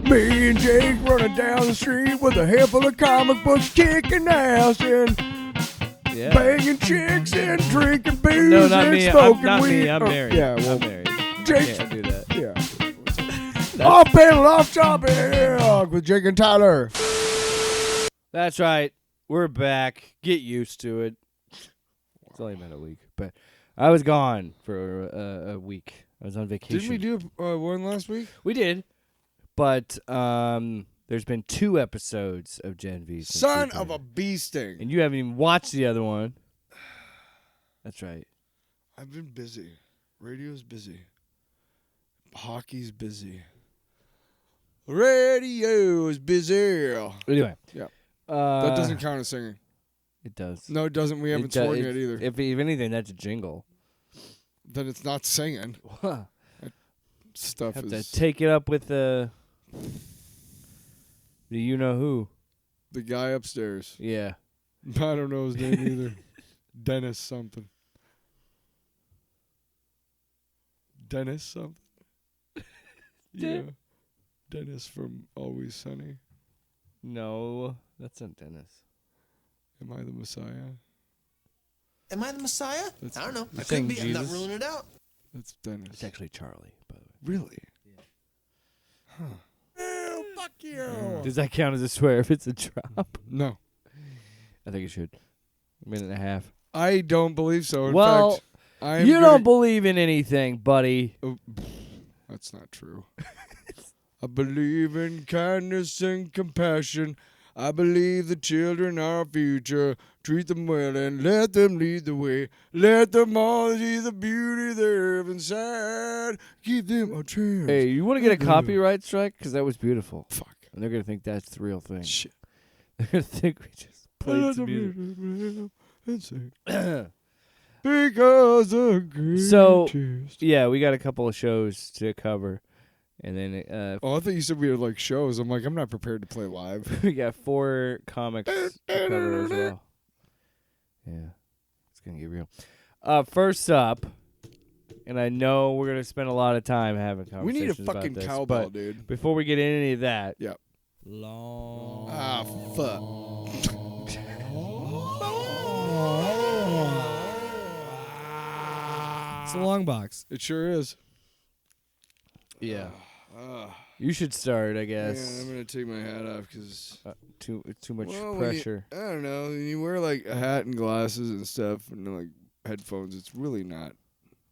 Me and Jake running down the street with a handful of comic books, kicking ass and banging chicks and drinking booze No, not and me. smoking Not weed. me. I'm married. Yeah, well, I'm married. Jake. Can't do that. Yeah. Off panel, off topic with Jake and Tyler. That's right. We're back. Get used to it. It's only been a week, but I was gone for a week. I was on vacation. Didn't we do one last week? We did, but there's been 2 episodes of Gen V. Son of a bee sting. And you haven't even watched the other one. That's right. I've been busy. Radio's busy. Hockey's busy. Radio is busy. Anyway. Yeah. That doesn't count as singing. It does. No, it doesn't. We haven't sworn yet either. If anything, that's a jingle. Then it's not singing. That stuff Have is... to take it up with the you-know-who. The guy upstairs. Yeah. I don't know his name either. Dennis something. Dennis something? Yeah. Dennis from Always Sunny. No, that's not Dennis. Am I the Messiah? Am I the Messiah? I don't know. I saying could be. I'm not Jesus? ruling it out. That's Dennis. It's actually Charlie, by the way. Really? Yeah. Huh. Oh, fuck you. Does that count as a swear if it's a drop? No. I think it should. A minute and a half. I don't believe so. In well, fact, I am you don't believe in anything, buddy. Oh, that's not true. I believe in kindness and compassion. I believe the children are our future. Treat them well and let them lead the way. Let them all see the beauty they have inside. Give them a chance. Hey, you want to get a copyright strike? Because that was beautiful. Fuck. And they're going to think that's the real thing. Shit. They're going to think we just played some music. Because the greatest. So, yeah, we got a couple of shows to cover. And then I thought you said we had like shows. I'm like, I'm not prepared to play live. we got 4 comics to cover as well. Yeah, it's gonna get real. First up, and I know we're gonna spend a lot of time having conversations. We need a about fucking this, cowbell, but dude. Before we get into any of that, Yep. Long. Ah, fuck. It's a long box. It sure is. Yeah. You should start, I guess. Yeah, I'm gonna take my hat off because too much pressure. I don't know. When you wear like a hat and glasses and stuff, and like headphones, it's really not.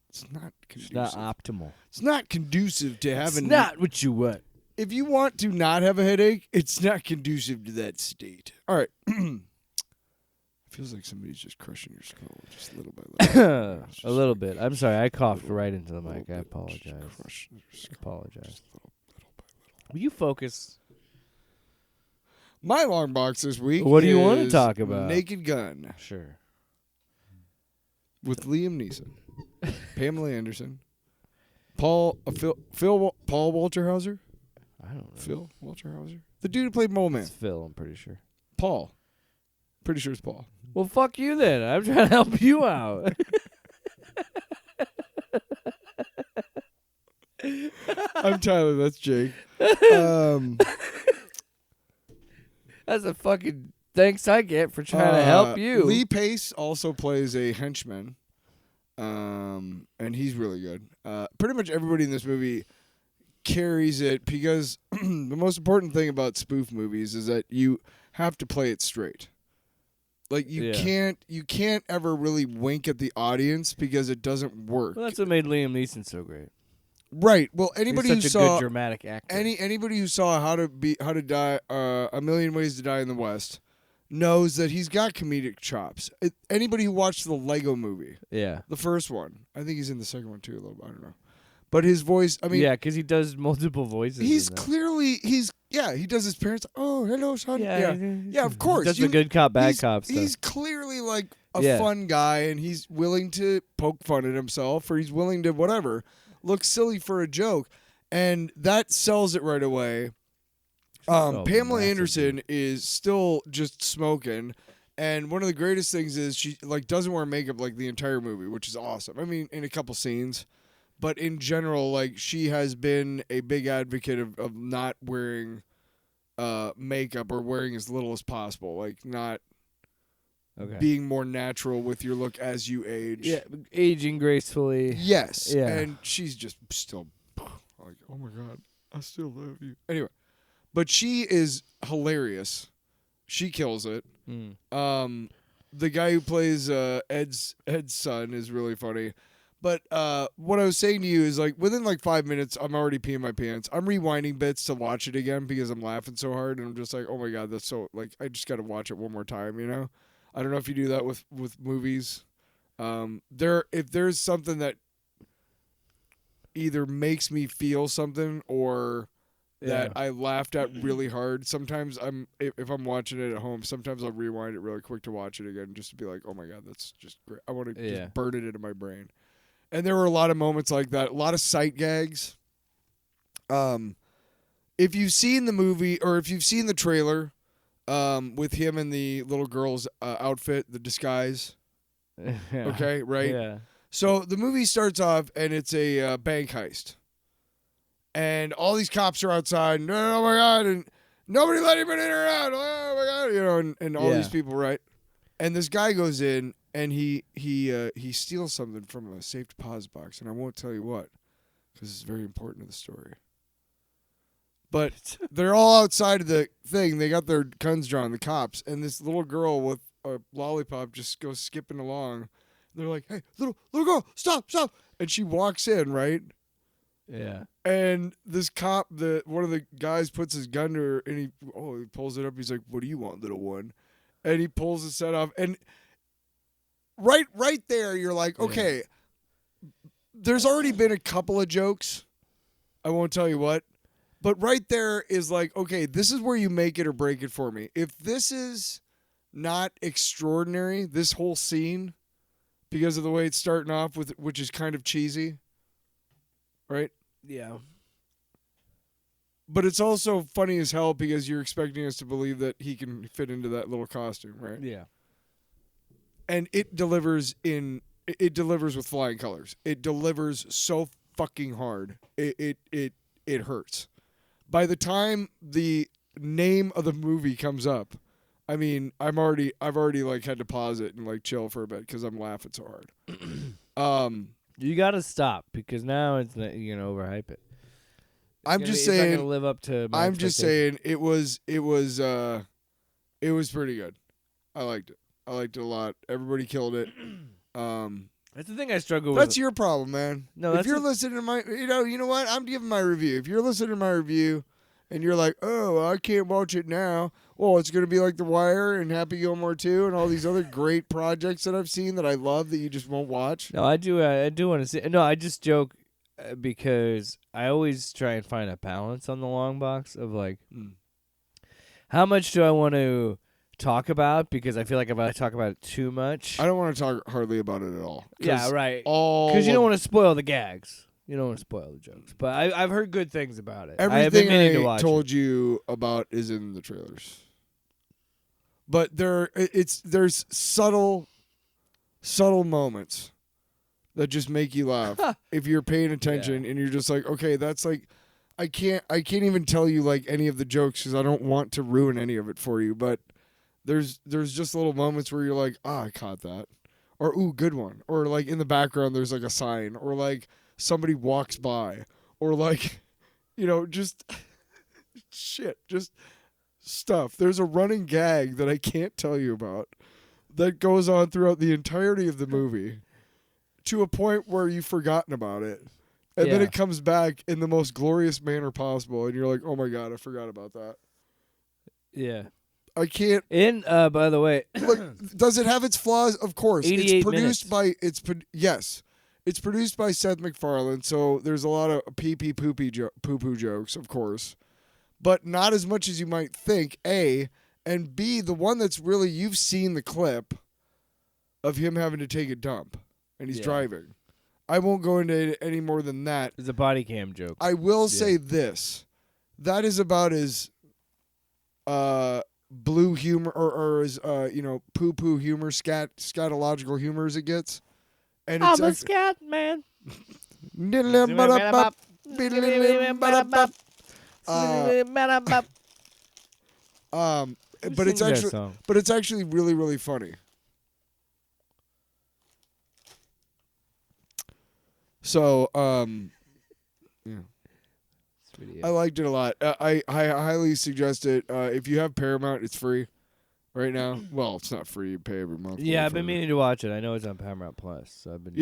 It's not conducive. It's not optimal. It's not conducive to having. It's not what you want. If you want to not have a headache, it's not conducive to that state. All right. It feels like somebody's just crushing your skull, just little by little. A little bit. I'm sorry. I coughed right into the mic. I apologize. Apologize. Little by little. Will you focus? My long box this week. What do you want to is talk about? Naked Gun Sure. with Liam Neeson, Pamela Anderson, Paul Walterhauser. I don't know. Phil Walterhauser, the dude who played Mole Man. It's Phil, I'm pretty sure. Paul. Pretty sure it's Paul. Well, fuck you then. I'm trying to help you out. I'm Tyler. That's Jake. That's a fucking thanks I get for trying to help you. Lee Pace also plays a henchman, and he's really good. Pretty much everybody in this movie carries it because the most important thing about spoof movies is that you have to play it straight. Like you can't ever really wink at the audience because it doesn't work. Well, that's what made Liam Neeson so great. Right. Well, anybody He's who such a saw good dramatic actor. anybody who saw How to Die, A Million Ways to Die in the West, knows that he's got comedic chops. Anybody who watched the Lego Movie, the first one, I think he's in the second one too. A little, I don't know, but his voice. I mean, yeah, because he does multiple voices. He's clearly he does his parents. Oh, hello, son. Yeah, of course. That's the good cop, bad cop stuff. He's clearly like a fun guy, and he's willing to poke fun at himself, or he's willing to whatever. Look silly for a joke, and that sells it right away. Pamela Anderson is still just smoking, and one of the greatest things is she like doesn't wear makeup like the entire movie, which is awesome. I mean, in a couple scenes, But in general, like, she has been a big advocate of not wearing makeup or wearing as little as possible. Like, not being more natural with your look as you age. Yeah, aging gracefully. Yes. Yeah. And she's just still like, oh my God, I still love you. Anyway, but she is hilarious. She kills it. The guy who plays Ed's son is really funny. But what I was saying to you is, like, within like 5 minutes, I'm already peeing my pants. I'm rewinding bits to watch it again because I'm laughing so hard, and I'm just like, oh my God, that's so, like, I just got to watch it one more time, you know? I don't know if you do that with movies. If there's something that either makes me feel something or that I laughed at really hard, sometimes if I'm watching it at home, sometimes I'll rewind it really quick to watch it again just to be like, oh my God, that's just great. I want to just burn it into my brain. And there were a lot of moments like that, a lot of sight gags. If you've seen the movie or if you've seen the trailer with him in the little girl's outfit, the disguise, okay, right? Yeah. So the movie starts off and it's a bank heist. And all these cops are outside, and oh my God, and nobody let him in or out. Oh my God, you know, and all these people, right? And this guy goes in and he steals something from a safe deposit box, and I won't tell you what, because it's very important to the story. But they're all outside of the thing. They got their guns drawn, the cops, and this little girl with a lollipop just goes skipping along. They're like, "Hey, little girl, stop!" And she walks in, right? Yeah. And this cop, one of the guys puts his gun to her, and he pulls it up. He's like, "What do you want, little one?" And he pulls the set off, and right there, you're like, okay, there's already been a couple of jokes. I won't tell you what, but right there is like, okay, this is where you make it or break it for me. If this is not extraordinary, this whole scene, because of the way it's starting off with, which is kind of cheesy, right? Yeah. But it's also funny as hell because you're expecting us to believe that he can fit into that little costume, right? Yeah. And it delivers with flying colors. It delivers so fucking hard. It hurts. By the time the name of the movie comes up, I mean, I've already like had to pause it and like chill for a bit because I'm laughing so hard. You got to stop because now it's you're gonna overhype it. I'm just saying. It's not gonna live up to. I'm just saying it was pretty good. I liked it. I liked it a lot. Everybody killed it. That's the thing I struggle with. That's your problem, man. No, if you're listening to my, you know what? I'm giving my review. If you're listening to my review, and you're like, oh, I can't watch it now. Well, it's gonna be like The Wire and Happy Gilmore 2 and all these other great projects that I've seen that I love that you just won't watch. No, I do. I do want to see. No, I just joke because I always try and find a balance on the long box of like, how much do I want to talk about? Because I feel like if I talk about it too much, I don't want to talk hardly about it at all. Yeah, right. Because you don't want to spoil the gags. You don't want to spoil the jokes. But I've heard good things about it. Everything I told you about is in the trailers. But there's subtle moments that just make you laugh if you're paying attention and you're just like, okay, that's like, I can't even tell you like any of the jokes because I don't want to ruin any of it for you. But there's just little moments where you're like, I caught that, or ooh, good one, or like in the background there's like a sign, or like somebody walks by, or like, just shit, just stuff. There's a running gag that I can't tell you about that goes on throughout the entirety of the movie to a point where you've forgotten about it. And then it comes back in the most glorious manner possible. And you're like, oh my God, I forgot about that. Yeah. I can't. And by the way, look, does it have its flaws? Of course. 88 it's produced minutes. Yes. It's produced by Seth MacFarlane, so there's a lot of poo-poo jokes, of course. But not as much as you might think, A. And B, the one that's really, you've seen the clip of him having to take a dump, and he's driving. I won't go into it any more than that. It's a body cam joke. I will say this. That is about as blue humor or as, poo-poo humor, scatological humor as it gets. And I'm a scat man. But it's actually really, really funny. So, yeah. I liked it a lot. I highly suggest it. If you have Paramount, it's free right now. Well, it's not free. You pay every month. Yeah, I've been meaning to watch it. I know it's on Paramount Plus, so I've been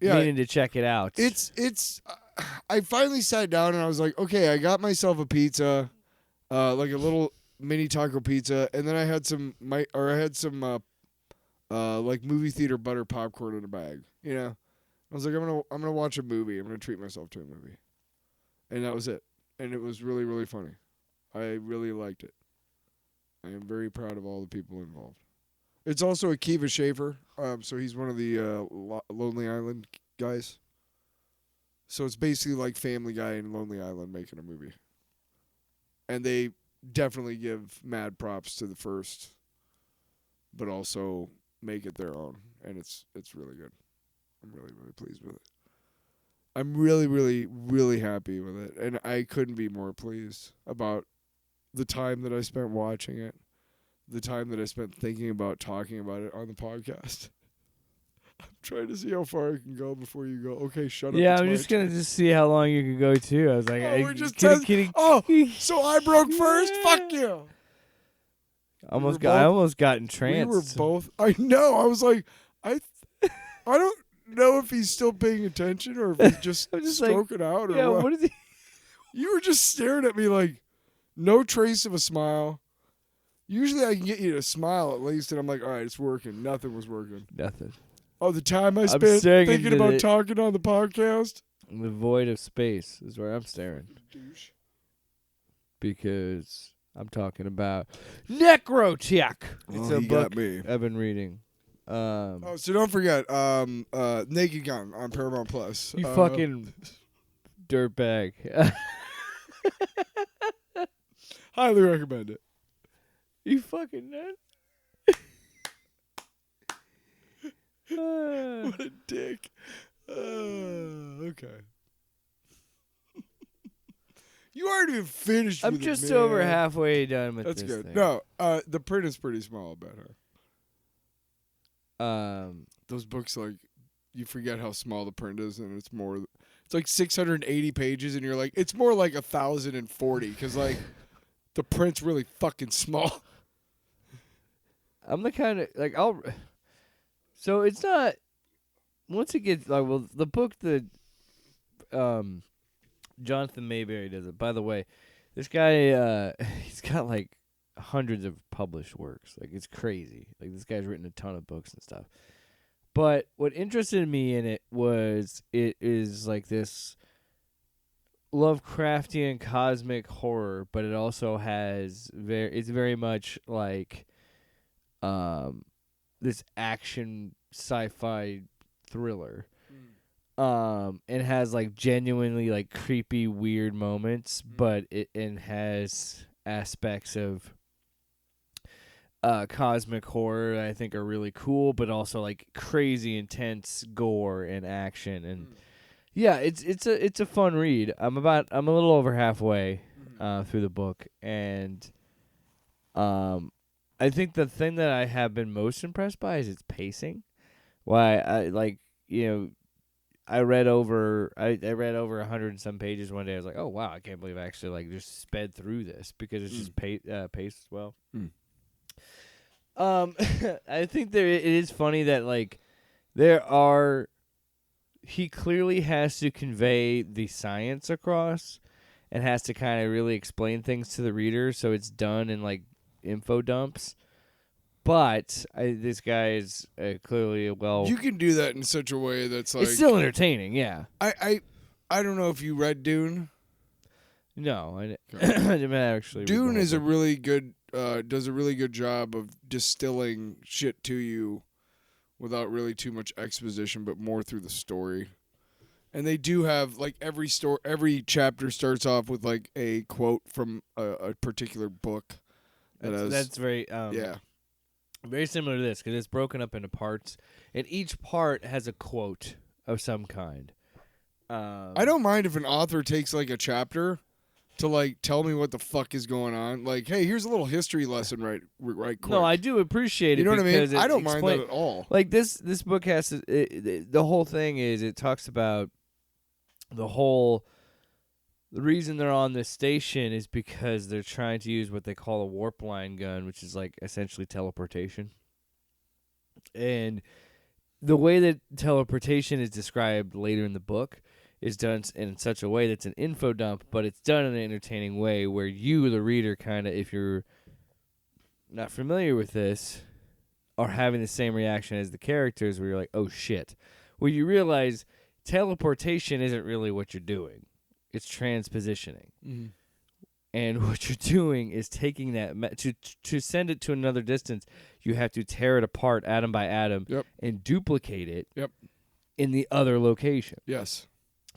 meaning to check it out. It's. I finally sat down and I was like, okay, I got myself a pizza, like a little mini taco pizza, and then I had some like movie theater butter popcorn in a bag. You know, I was like, I'm gonna watch a movie. I'm gonna treat myself to a movie, and that was it. And it was really, really funny. I really liked it. I am very proud of all the people involved. It's also Akiva Schaffer, so he's one of the Lonely Island guys. So it's basically like Family Guy and Lonely Island making a movie. And they definitely give mad props to the first, but also make it their own. And it's really good. I'm really, really pleased with it. I'm really, really, really happy with it. And I couldn't be more pleased about the time that I spent watching it, the time that I spent thinking about talking about it on the podcast. I'm trying to see how far I can go before you go, okay, shut up. Yeah, I'm just going to see how long you can go, too. I was like, we're just kidding. Oh, so I broke first? Fuck you. I almost got entranced. We were both. I know. I was like, I don't know if he's still paying attention or if he's just stroking out or yeah, what. What is he? You were just staring at me like no trace of a smile. Usually I can get you to smile at least, and I'm like, all right, it's working. Nothing was working. Nothing. Oh, the time I spent thinking about talking on the podcast? The void of space is where I'm staring. Douche. Because I'm talking about Necrocheck. It's a book got me. I've been reading. So don't forget, Naked Gun on Paramount Plus. You fucking dirtbag. Highly recommend it. You fucking nut. What a dick. Okay. You aren't even finished with I'm just it, man. over halfway done with That's this good. thing. No, the print is pretty small, I bet her. Those books, like, you forget how small the print is, and it's like 680 pages, and you're like, it's more like 1,040, because, like, the print's really fucking small. I'm the kind of, like, so it's not, once it gets, like, well, the book that, Jonathan Mayberry does it. By the way, this guy, he's got, like, hundreds of published works. Like, it's crazy. Like, this guy's written a ton of books and stuff. But what interested me in it was it is, like, this Lovecraftian cosmic horror, but it also has it's very much like this action sci-fi thriller. And has like genuinely like creepy weird moments, but it has aspects of cosmic horror that I think are really cool, but also like crazy intense gore and action. And yeah, it's a fun read. I'm a little over halfway through the book, and I think the thing that I have been most impressed by is its pacing. Why I read over 100 and some pages one day. I was like, oh wow, I can't believe I actually like just sped through this because it's just paced well. I think it is funny that like he clearly has to convey the science across and has to kind of really explain things to the reader, so it's done in like info dumps. But this guy is clearly You can do that in such a way that's like it's still entertaining. Yeah. I don't know if you read Dune. No, I didn't actually. Dune is a really good does a really good job of distilling shit to you without really too much exposition, but more through the story. And they do have like every chapter starts off with like a quote from a particular book. That's very very similar to this because it's broken up into parts, and each part has a quote of some kind. I don't mind if an author takes like a chapter to like tell me what the fuck is going on. Like, hey, here's a little history lesson, right quick. No, I do appreciate it. You know what I mean? because I don't explain- mind that at all. Like this book has to, the whole thing is it talks about the reason they're on this station is because they're trying to use what they call a warp line gun, which is like essentially teleportation. And the way that teleportation is described later in the book is done in such a way that's an info dump, but it's done in an entertaining way where you, the reader, kind of, if you're not familiar with this, are having the same reaction as the characters where you're like, oh shit. Where you realize teleportation isn't really what you're doing. It's transpositioning. Mm-hmm. And what you're doing is taking that to send it to another distance, you have to tear it apart atom by atom and duplicate it in the other location. Yes.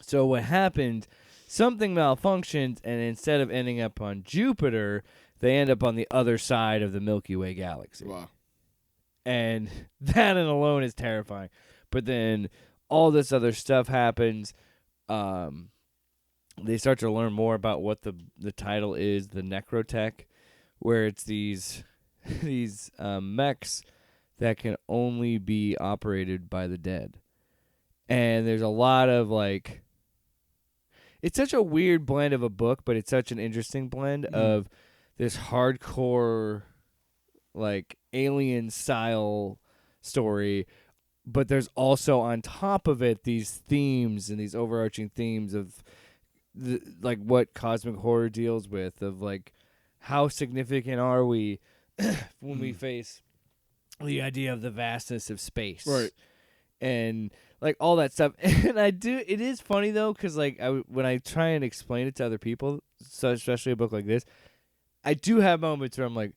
So what happened, something malfunctioned, and instead of ending up on Jupiter, they end up on the other side of the Milky Way galaxy. Wow. And that in alone is terrifying. But then all this other stuff happens. They start to learn more about what the title is, the Necrotech, where it's these mechs that can only be operated by the dead. And there's a lot of like, it's such a weird blend of a book, but it's such an interesting blend of this hardcore like alien style story, but there's also on top of it these themes and these overarching themes of like what cosmic horror deals with, of like how significant are we when we face the idea of the vastness of space, right? And like all that stuff. And it is funny though, because like when I try and explain it to other people, so especially a book like this, I do have moments where I'm like,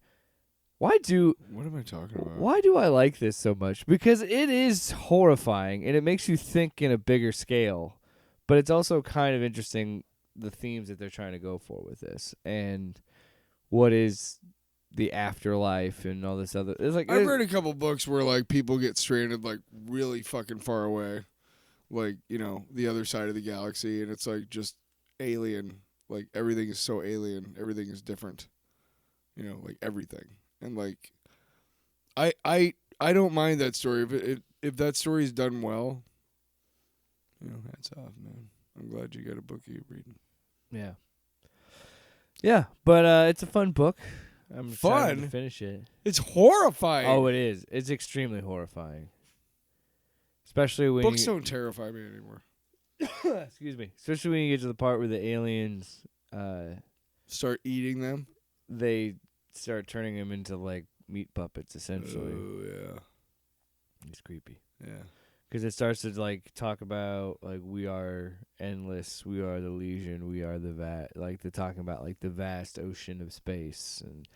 what am I talking about? Why do I like this so much? Because it is horrifying and it makes you think in a bigger scale. But it's also kind of interesting, the themes that they're trying to go for with this, and what is the afterlife and all this other. It's like I've read a couple books where like people get stranded like really fucking far away, like, you know, the other side of the galaxy, and it's like just alien. Like everything is so alien, everything is different. You know, like everything, and like I don't mind that story if that story is done well. You know, hats off, man. I'm glad you got a book you're reading. Yeah. Yeah, but it's a fun book. I'm excited to Fun? finish it. It's horrifying. Oh, it is. It's extremely horrifying. Especially when books don't terrify me anymore. Excuse me. Especially when you get to the part where the aliens start eating them. They start turning them into like meat puppets, essentially. Oh yeah. It's creepy. Yeah. Because it starts to like talk about like we are endless, we are the Legion, we are the like they're talking about like the vast ocean of space, and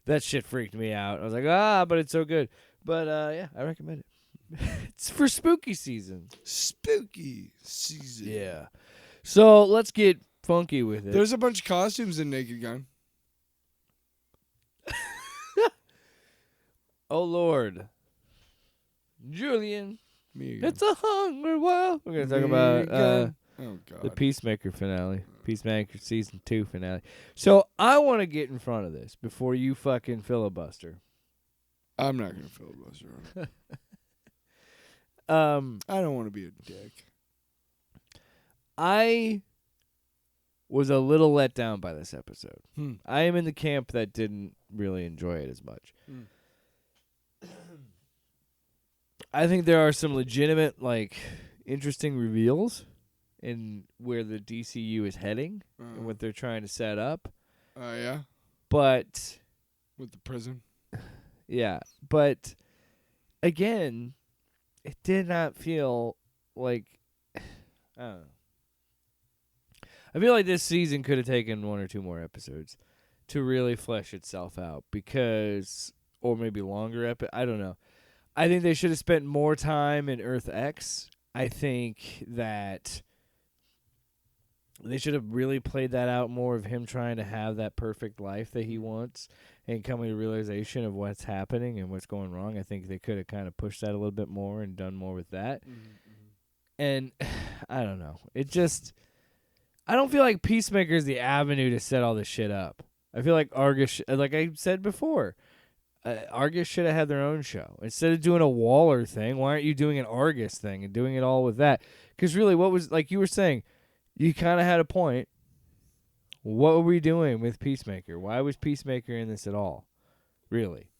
that shit freaked me out. I was like, but it's so good. But yeah, I recommend it. It's for spooky season. Spooky season. Yeah. So let's get funky with it. There's a bunch of costumes in Naked Gun. Oh Lord, Julian. Me again. It's a hunger world. We're gonna talk about the Peacemaker finale, Peacemaker season 2 finale. So I want to get in front of this before you fucking filibuster. I'm not gonna filibuster on it. I don't want to be a dick. I was a little let down by this episode. I am in the camp that didn't really enjoy it as much. I think there are some legitimate, like, interesting reveals in where the DCU is heading and what they're trying to set up. Yeah. But with the prison. Yeah, but again, it did not feel like I don't know. I feel like this season could have taken 1 or 2 more episodes to really flesh itself out, because, or maybe longer I don't know. I think they should have spent more time in Earth X. I think that they should have really played that out more, of him trying to have that perfect life that he wants and coming to realization of what's happening and what's going wrong. I think they could have kind of pushed that a little bit more and done more with that. And I don't know. It just, I don't feel like Peacemaker is the avenue to set all this shit up. I feel like Argus, like I said before, Argus should have had their own show. Instead of doing a Waller thing, why aren't you doing an Argus thing and doing it all with that? Because really, what was, like you were saying, you kind of had a point. What were we doing with Peacemaker? Why was Peacemaker in this at all? Really?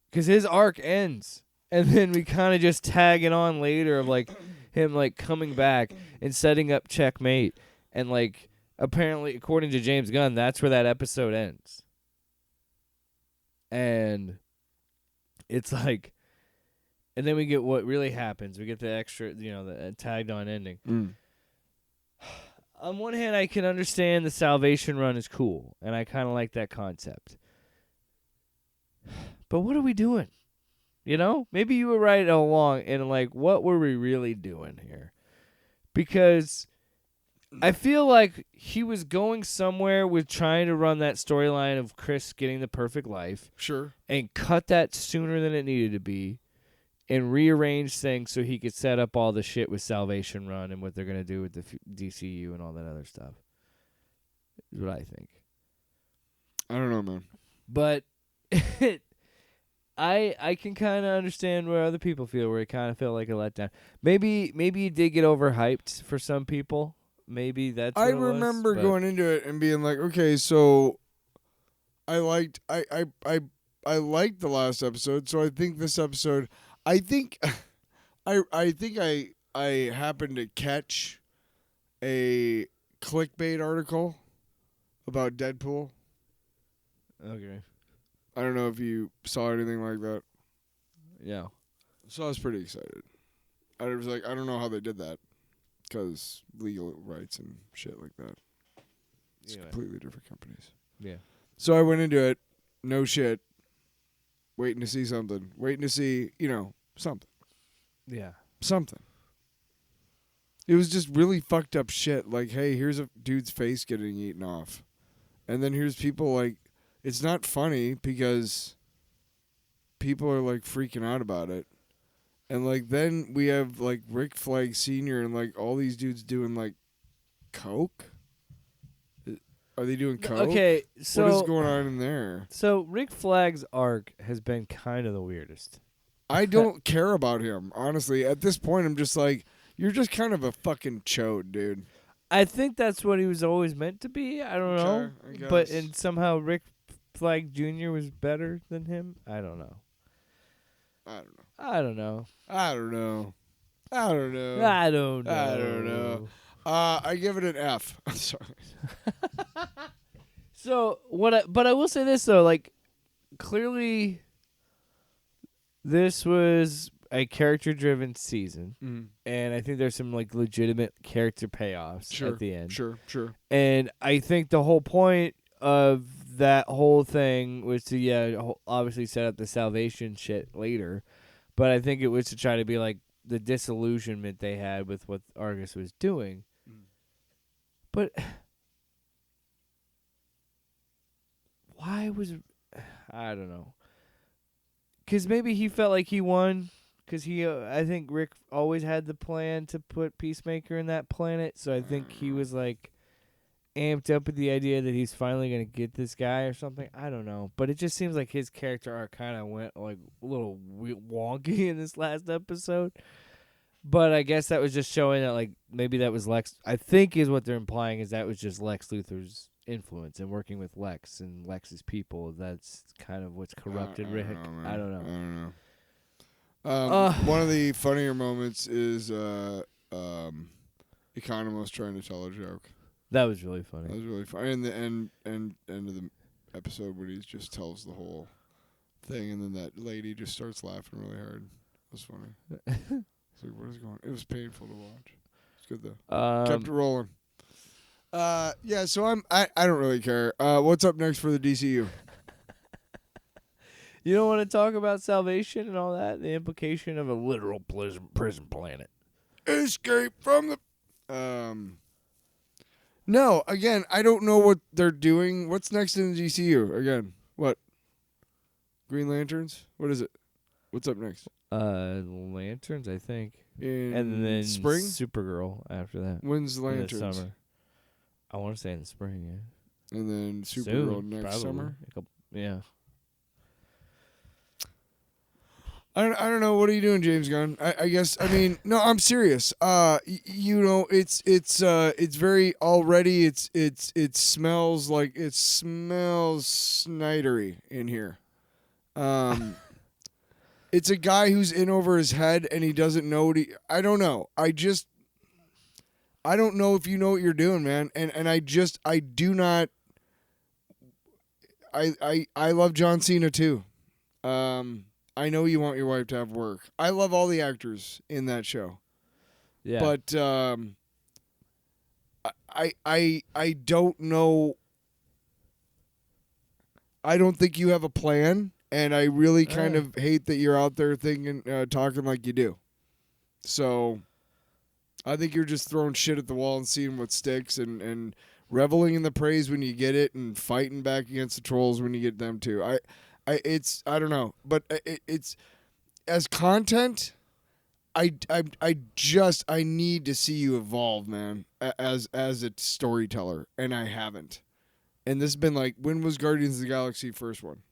Because his arc ends. And then we kind of just tag it on later of, like, him, like, coming back and setting up checkmate. And, like, apparently, according to James Gunn, that's where that episode ends. And it's like, and then we get what really happens. We get the extra, the tagged on ending. On one hand, I can understand the Salvation Run is cool, and I kind of like that concept. But what are we doing? Maybe you were right all along, and, like, what were we really doing here? Because I feel like he was going somewhere with trying to run that storyline of Chris getting the perfect life. Sure. And cut that sooner than it needed to be. And rearrange things so he could set up all the shit with Salvation Run and what they're going to do with the DCU and all that other stuff. Is what I think. I don't know, man. But I can kind of understand where other people feel, where it kind of felt like a letdown. Maybe he did get overhyped for some people. Maybe that's what I it was, remember but going into it and being like, okay, so I liked the last episode, so I think this episode, I think I happened to catch a clickbait article about Deadpool. Okay. I don't know if you saw anything like that. Yeah. So I was pretty excited. I was like, I don't know how they did that, because legal rights and shit like that. It's completely different companies. Yeah. So I went into it, no shit, waiting to see something. Waiting to see, something. Yeah. Something. It was just really fucked up shit. Like, hey, here's a dude's face getting eaten off. And then here's people like, it's not funny because people are like freaking out about it. And like then we have like Rick Flag Sr. and like all these dudes doing like coke. Are they doing coke? Okay, so what is going on in there? So Rick Flag's arc has been kind of the weirdest. I don't care about him, honestly. At this point, I'm just like, you're just kind of a fucking chode, dude. I think that's what he was always meant to be. I don't know, but and somehow Rick Flag Jr. was better than him. I don't know. I don't know. I give it an F. I'm sorry. So but I will say this though, like clearly, this was a character-driven season, and I think there's some like legitimate character payoffs at the end. Sure. And I think the whole point of that whole thing was to obviously set up the Salvation shit later, but I think it was to try to be like the disillusionment they had with what Argus was doing. But why was I don't know? Because maybe he felt like he won. Because I think Rick always had the plan to put Peacemaker in that planet, so I think he was like amped up with the idea that he's finally gonna get this guy or something. I don't know, but it just seems like his character arc kind of went like a little wonky in this last episode. But I guess that was just showing that like maybe that was Lex. I think is what they're implying is that was just Lex Luthor's influence and working with Lex and Lex's people. That's kind of what's corrupted Rick. I don't know. One of the funnier moments is Economos trying to tell a joke. That was really funny. That was really funny. And the end of the episode where he just tells the whole thing, and then that lady just starts laughing really hard. It was funny. It's like, what is going on? It was painful to watch. It's good though. Kept it rolling. Yeah, so I don't really care. What's up next for the DCU? You don't want to talk about Salvation and all that? The implication of a literal prison planet. Escape from the... No, again, I don't know what they're doing. What's next in the DCU? Again, what? Green Lanterns? What is it? What's up next? Lanterns, I think. In And then spring? Supergirl after that. When's In Lanterns? the summer. I want to say in the spring, yeah. And then Supergirl Soon, next probably. summer? Yeah. I don't know. What are you doing, James Gunn? I guess. I mean, no. I'm serious. You know, it's very already. It smells like Snydery in here. It's a guy who's in over his head and he doesn't know what I don't know. I don't know if you know what you're doing, man. And I do not. I love John Cena too. I know you want your wife to have work. I love all the actors in that show. Yeah. But I don't know. I don't think you have a plan, and I really kind of hate that you're out there thinking, talking like you do. So I think you're just throwing shit at the wall and seeing what sticks, and reveling in the praise when you get it, and fighting back against the trolls when you get them too. I don't know, but it's as content. I need to see you evolve, man, as a storyteller, and I haven't. And this has been like, when was Guardians of the Galaxy first one?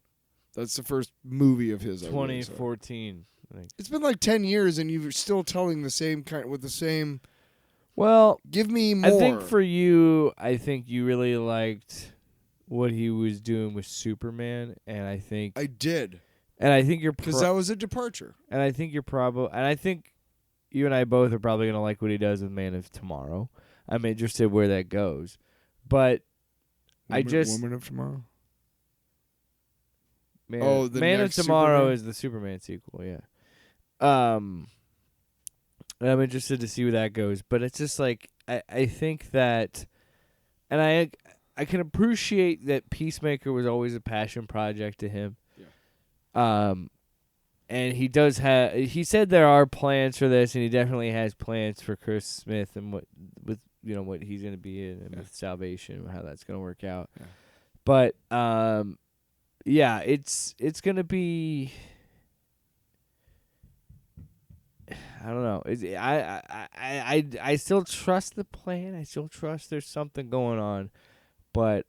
That's the first movie of his. 2014. I think. It's been like 10 years, and you're still telling the same kind with the same. Well, give me more. I think for you, I think you really liked what he was doing with Superman, and I think I did, and I think you're because that was a departure, and I think you're probably, and I think you and I both are probably gonna like what he does with Man of Tomorrow. I'm interested where that goes, but Woman of Tomorrow. Man of Tomorrow Superman? Is the Superman sequel, yeah. And I'm interested to see where that goes, but it's just like I think that, and I can appreciate that Peacemaker was always a passion project to him. Yeah. And he does have. He said there are plans for this, and he definitely has plans for Chris Smith and what he's going to be in and with Salvation and how that's going to work out. Yeah. But yeah, it's going to be. I don't know. I still trust the plan. I still trust there's something going on. But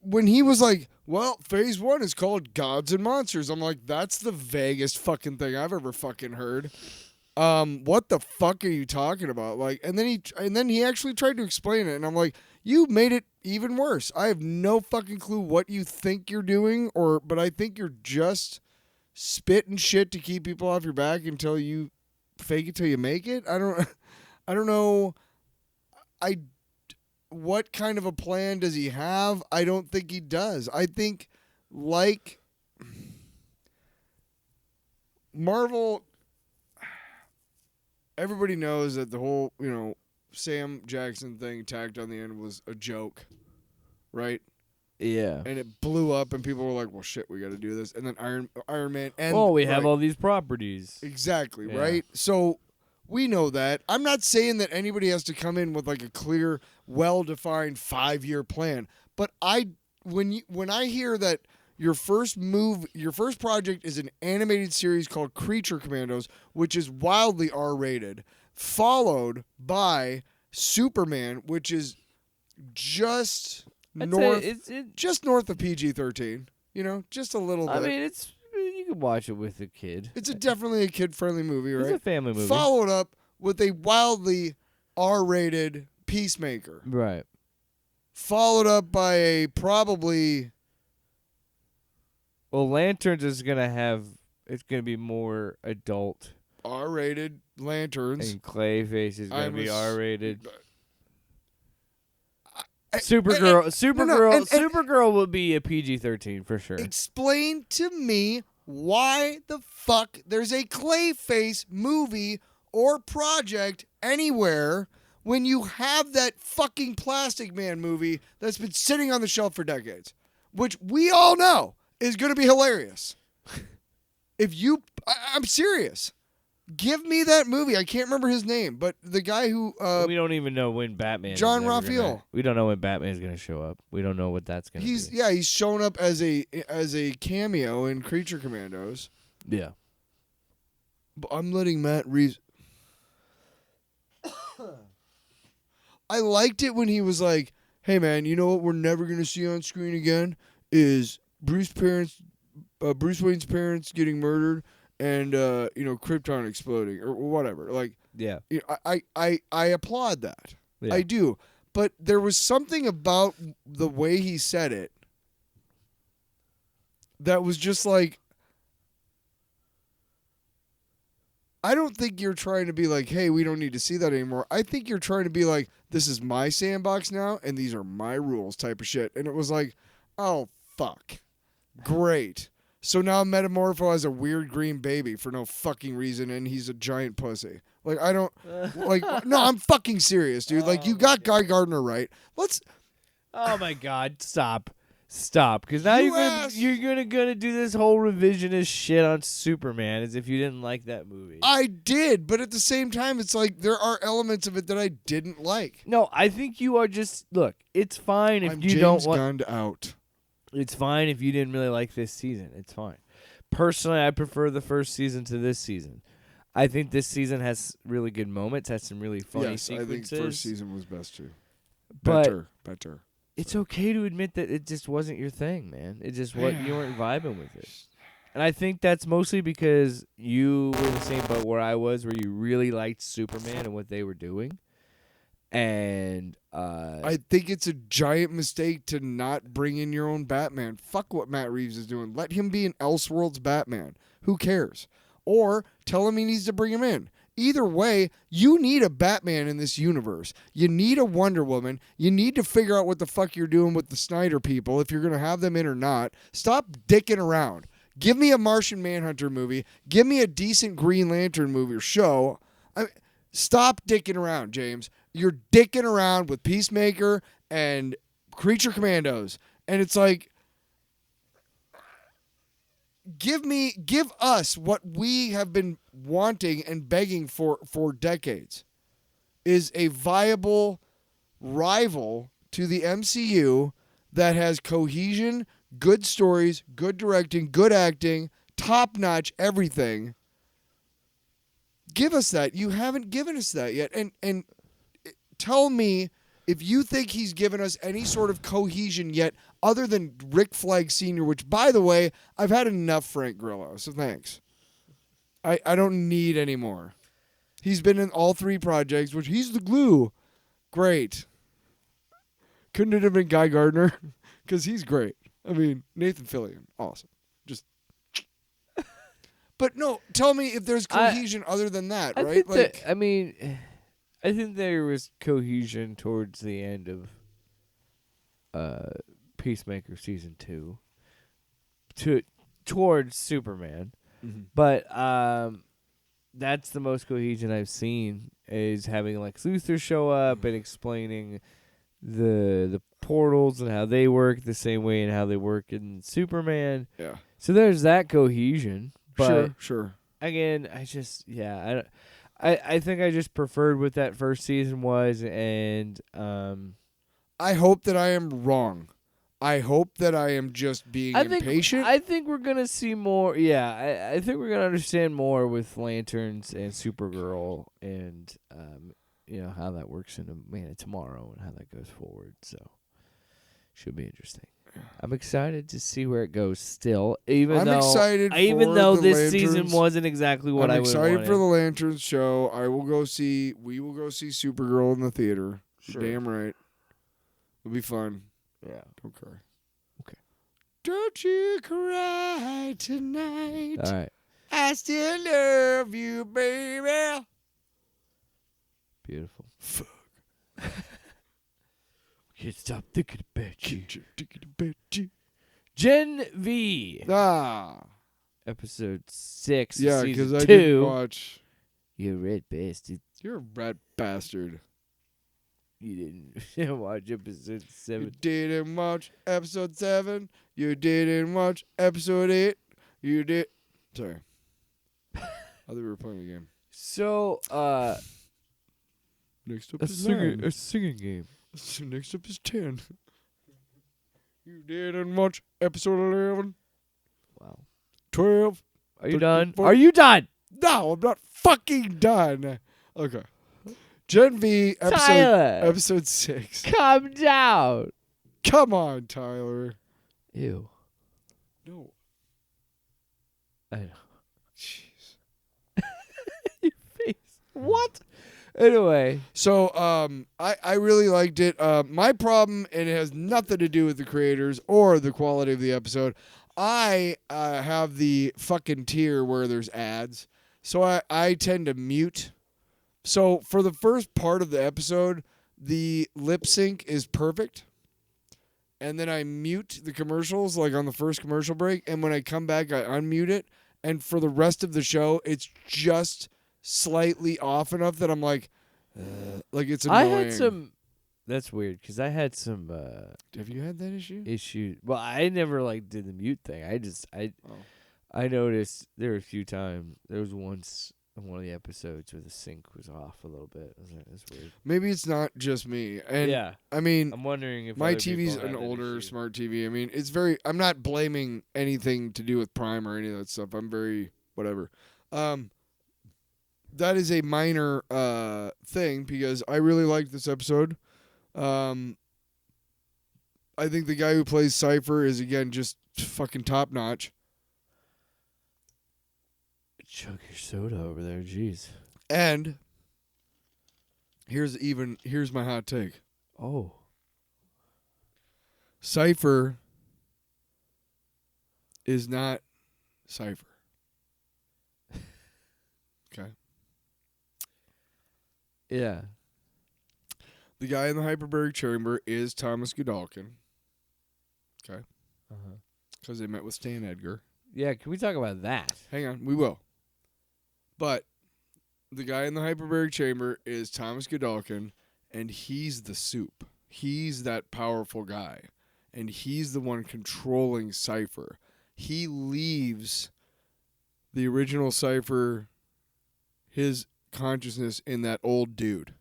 when he was like, well, phase 1 is called Gods and Monsters, I'm like, that's the vaguest fucking thing I've ever fucking heard. What the fuck are you talking about? Like, and then he actually tried to explain it, and I'm like, you made it even worse. I have no fucking clue what you think you're doing, but I think you're just spitting shit to keep people off your back until you fake it till you make it. I don't know. What kind of a plan does he have? I don't think he does. I think, like Marvel, everybody knows that the whole, Sam Jackson thing tacked on the end was a joke, right? Yeah. And it blew up, and people were like, well, shit, we got to do this. And then Iron Man. And, we have all these properties. Exactly, right? So we know that. I'm not saying that anybody has to come in with like a clear, well-defined 5-year plan. But when I hear that your first project is an animated series called Creature Commandos, which is wildly R-rated, followed by Superman, which is just just north of PG-13, just a little bit. I mean, you can watch it with a kid. It's definitely a kid-friendly movie, right? It's a family movie. Followed up with a wildly R-rated Peacemaker. Right. Followed up by a probably... Well, Lanterns is going to it's going to be more adult. R-rated Lanterns. And Clayface is going to be R-rated. Supergirl will be a PG-13 for sure. Explain to me why the fuck there's a Clayface movie or project anywhere when you have that fucking Plastic Man movie that's been sitting on the shelf for decades, which we all know is going to be hilarious. I'm serious. Give me that movie. I can't remember his name, but the guy who we don't even know when Batman. John is ever Raphael. We don't know when Batman is going to show up. We don't know what that's going to be. He's shown up as a cameo in Creature Commandos. Yeah. But I'm letting Matt Reeves. I liked it when he was like, "Hey man, you know what we're never gonna see on screen again is Bruce Wayne's parents getting murdered and Krypton exploding or whatever." Like, yeah, I applaud that. Yeah. I do, but there was something about the way he said it that was just like, I don't think you're trying to be like, hey, we don't need to see that anymore. I think you're trying to be like, this is my sandbox now, and these are my rules type of shit. And it was like, oh, fuck. Great. So now Metamorpho has a weird green baby for no fucking reason, and he's a giant pussy. Like, I don't, like, no, I'm fucking serious, dude. Like, you got Guy Gardner right. Oh, my God. Stop, because now you're gonna do this whole revisionist shit on Superman as if you didn't like that movie. I did, but at the same time, it's like there are elements of it that I didn't like. No, I think you are just look. It's fine if I'm you James don't want. Gunned out. It's fine if you didn't really like this season. It's fine. Personally, I prefer the first season to this season. I think this season has really good moments. Has some really funny sequences. I think first season was best too. Better. Better. It's okay to admit that it just wasn't your thing, man. It just what you weren't vibing with it. And I think that's mostly because you were in the same boat where I was, where you really liked Superman and what they were doing. And I think it's a giant mistake to not bring in your own Batman. Fuck what Matt Reeves is doing. Let him be an Elseworlds Batman. Who cares? Or tell him he needs to bring him in. Either way, you need a Batman in this universe. You need a Wonder Woman. You need to figure out what the fuck you're doing with the Snyder people, if you're going to have them in or not. Stop dicking around. Give me a Martian Manhunter movie. Give me a decent Green Lantern movie or show. Stop dicking around, James. You're dicking around with Peacemaker and Creature Commandos. And it's like, give us what we have been wanting and begging for decades, is a viable rival to the MCU that has cohesion, good stories, good directing, good acting, top-notch everything. Give us that. You haven't given us that yet. And tell me if you think he's given us any sort of cohesion yet other than Rick Flag Sr., which, by the way, I've had enough Frank Grillo, so thanks. I don't need any more. He's been in all three projects, which he's the glue. Great. Couldn't it have been Guy Gardner? Because he's great. I mean, Nathan Fillion, awesome. Just. But no, tell me if there's cohesion other than that, right? I think there was cohesion towards the end of Peacemaker season 2 towards Superman. Mm-hmm. But that's the most cohesion I've seen, is having like Slither show up and explaining the portals and how they work the same way and how they work in Superman. Yeah. So there's that cohesion. But Sure. Again, I think I just preferred what that first season was, and I hope that I am wrong. I hope that I am just being impatient. I think we're gonna see more. Yeah, I think we're gonna understand more with Lanterns and Supergirl, and how that works in Man of Tomorrow and how that goes forward. So should be interesting. I'm excited to see where it goes. Still, even though this season wasn't exactly what I would wanted. I'm excited for the Lanterns show. We will go see Supergirl in the theater. Sure. Damn right. It'll be fun. Yeah. Don't cry. Okay. Don't you cry tonight. All right. I still love you, baby. Beautiful. Fuck. Can't stop thinking about you. Gen V. Episode 6. Yeah, because I didn't watch. You red bastard. You're a rat bastard. You didn't watch episode 7. You didn't watch episode 7. You didn't watch episode 8. You did. Sorry. I thought we were playing a game. So, Next up a is 9. singing game. Next up is 10. You didn't watch episode 11, Wow. 12. Are you 34. done? Are you done? No, I'm not fucking done. Okay. Gen V Tyler. episode 6. Calm down. Come on, Tyler. Ew. No. I know. Jeez. Your face. What? Anyway. So, I really liked it. My problem, and it has nothing to do with the creators or the quality of the episode. I have the fucking tier where there's ads, so I tend to mute. So for the first part of the episode, the lip sync is perfect, and then I mute the commercials like on the first commercial break, and when I come back, I unmute it, and for the rest of the show, it's just slightly off enough that I'm like it's annoying. I had some. That's weird because I had some Have you had that issue? issues. Well, I never did the mute thing. I noticed there were a few times. There was once in one of the episodes where the sync was off a little bit. That's weird. Maybe it's not just me. And yeah, I mean, I'm wondering if my other people TV's had an that older issue. smart TV. I mean, it's very. I'm not blaming anything to do with Prime or any of that stuff. I'm very whatever. That is a minor thing because I really liked this episode. I think the guy who plays Cypher is again just fucking top notch. Chug your soda over there, jeez. And here's my hot take. Oh, Cypher is not Cypher. Okay. yeah. The guy in the hyperbaric chamber is Thomas Godolkin. Okay. Uh-huh. Because they met with Stan Edgar. Yeah, can we talk about that? Hang on, we will. But the guy in the hyperbaric chamber is Thomas Godolkin, and he's the soup. He's that powerful guy. And he's the one controlling Cypher. He leaves the original Cypher, his consciousness in that old dude.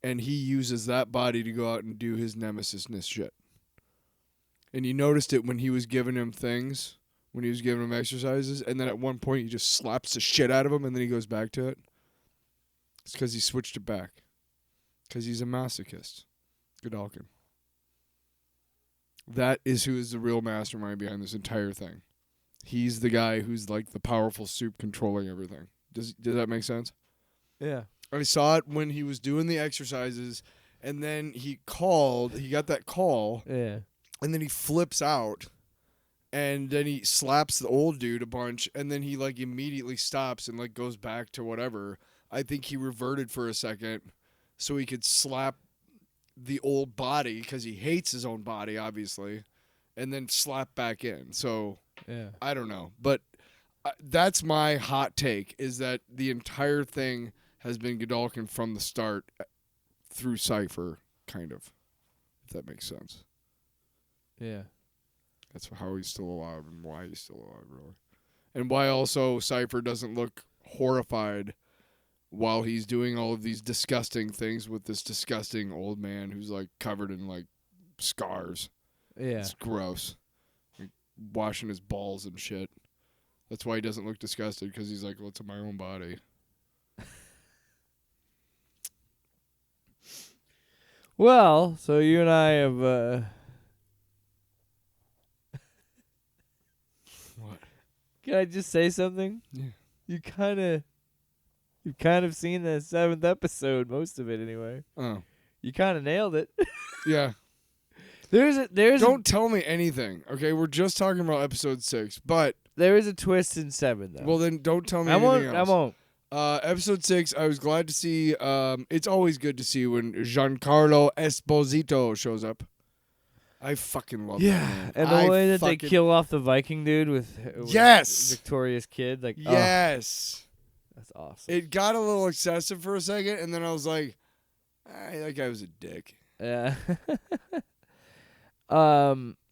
And he uses that body to go out and do his nemesis-ness shit. And you noticed it when he was giving him things, when he was giving him exercises, and then at one point he just slaps the shit out of him and then he goes back to it. It's because he switched it back. Because he's a masochist. Godolkin. That is who is the real mastermind behind this entire thing. He's the guy who's like the powerful soup controlling everything. Does that make sense? Yeah. I saw it when he was doing the exercises, and then he got that call, Yeah. and then he flips out, and then he slaps the old dude a bunch, and then he immediately stops and goes back to whatever. I think he reverted for a second so he could slap the old body because he hates his own body, obviously, and then slap back in. So Yeah. I don't know, but that's my hot take: is that the entire thing has been Godolkin from the start through Cypher, kind of, if that makes sense. Yeah. That's how he's still alive and why he's still alive, really. And why also Cypher doesn't look horrified while he's doing all of these disgusting things with this disgusting old man who's covered in scars. Yeah. It's gross. Washing his balls and shit. That's why he doesn't look disgusted, because he's like, well, it's in my own body. Well, so you and I have What? Can I just say something? Yeah. You've kind of seen the 7th episode, most of it anyway. Oh. You kind of nailed it. Yeah. Don't tell me anything, okay? We're just talking about episode 6, but there is a twist in 7 though. well, then don't tell me anything else. I won't. Episode 6, I was glad to see. It's always good to see when Giancarlo Esposito shows up. I fucking love that man. And the way that they kill off the Viking dude with Yes! Victoria's kid, yes, that's awesome. it got a little excessive for a second, and then I was like, that guy was a dick. Yeah.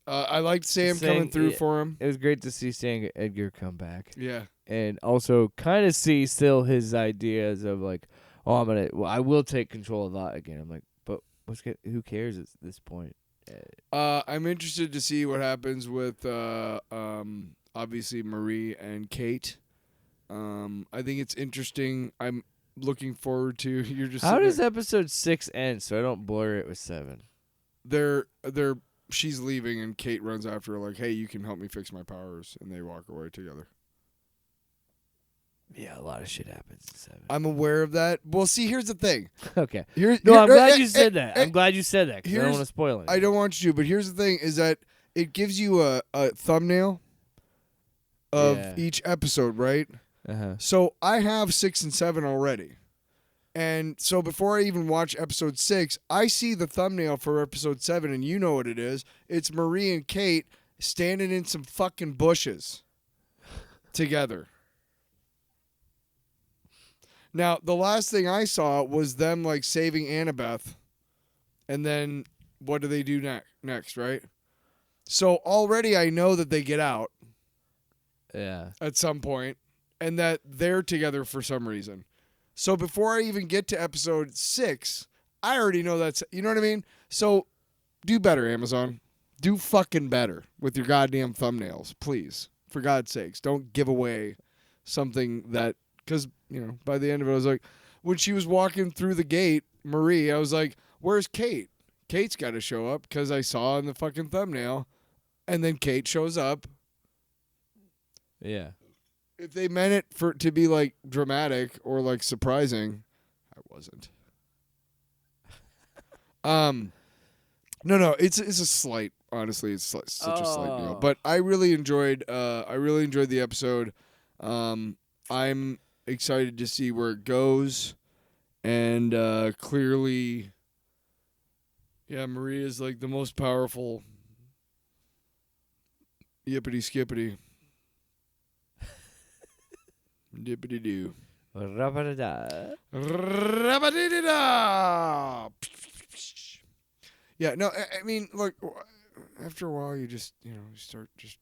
I liked Sam coming through for him. It was great to see Sam Edgar come back. Yeah. And also kind of see still his ideas of like, oh, I will take control of that again. I'm like, but who cares at this point? I'm interested to see what happens with obviously Marie and Kate. I think it's interesting. I'm looking forward to. You're just. How does episode 6 end? So I don't blur it with 7. She's leaving and Kate runs after her like, "Hey, you can help me fix my powers," and they walk away together. Yeah, a lot of shit happens in 7. I'm aware of that. Well, see, here's the thing. Okay. I'm glad you said that. I'm glad you said that because I don't want to spoil it. I don't want you to, but here's the thing: is that it gives you a thumbnail of each episode, right? Uh-huh. So I have 6 and 7 already. And so before I even watch episode 6, I see the thumbnail for episode 7, and you know what it is. It's Marie and Kate standing in some fucking bushes together. Now, the last thing I saw was them, like, saving Annabeth. And then what do they do next, right? So already I know that they get out. Yeah. At some point. And that they're together for some reason. So before I even get to episode 6, I already know that's... You know what I mean? So do better, Amazon. Do fucking better with your goddamn thumbnails, please. For God's sakes. Don't give away something that... Because, by the end of it, I was like... When she was walking through the gate, Marie, I was like, where's Kate? Kate's got to show up because I saw in the fucking thumbnail. And then Kate shows up. Yeah. If they meant it to be like dramatic or like surprising, I wasn't. No, it's a slight. Honestly, it's such a slight deal. But I really enjoyed. The episode. I'm excited to see where it goes, and clearly, yeah, Maria is like the most powerful. Yippity skippity. Dippity doo. Rabba-da-da. Rabba-dee-dee-da. Yeah, no, I mean, look, after a while, you just, you start just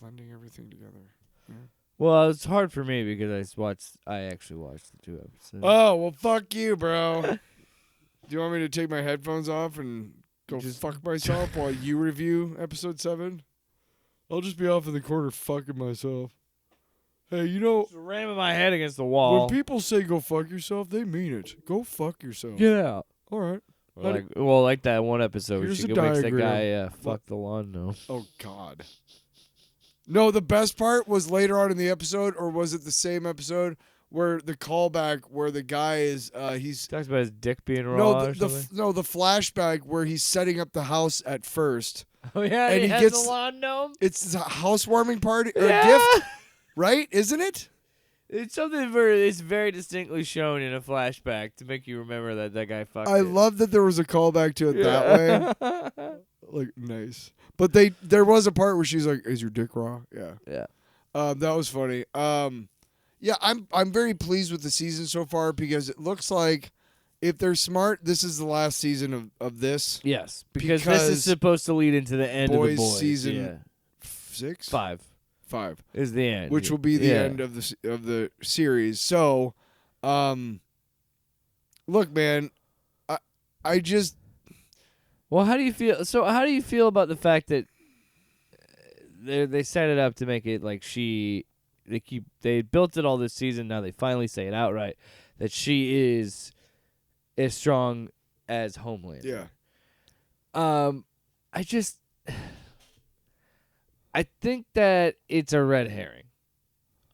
blending everything together. Yeah. Well, it's hard for me because I actually watched the 2 episodes. Oh, well, fuck you, bro. Do you want me to take my headphones off and go fuck myself while you review episode 7? I'll just be off in the corner fucking myself. Hey, just ramming my head against the wall. When people say go fuck yourself, they mean it. Go fuck yourself. Get out. All right. Like that one episode where Here's she the makes that diagram. guy fuck the lawn. No. Oh, God. No, the best part was later on in the episode, or was it the same episode where the callback where the guy is he's talks about his dick being raw. the flashback where he's setting up the house at first. Oh yeah, and he has the lawn gnome. It's a housewarming party or a gift, right? Isn't it? It's something it's very distinctly shown in a flashback to make you remember that guy fucked. I love that there was a callback to it that way. Like, nice. But there was a part where she's like, "Is your dick raw?" Yeah. Yeah. That was funny. Yeah, I'm very pleased with the season so far because it looks like if they're smart, this is the last season of this. Yes, because this is supposed to lead into the end of the boys season 6, 5 is the end, which will be the end of the series. So, look, man, I just. Well, how do you feel? So, how do you feel about the fact that they set it up to make it like they built it all this season. Now they finally say it outright that she is as strong as Homelander. Yeah. I think that it's a red herring.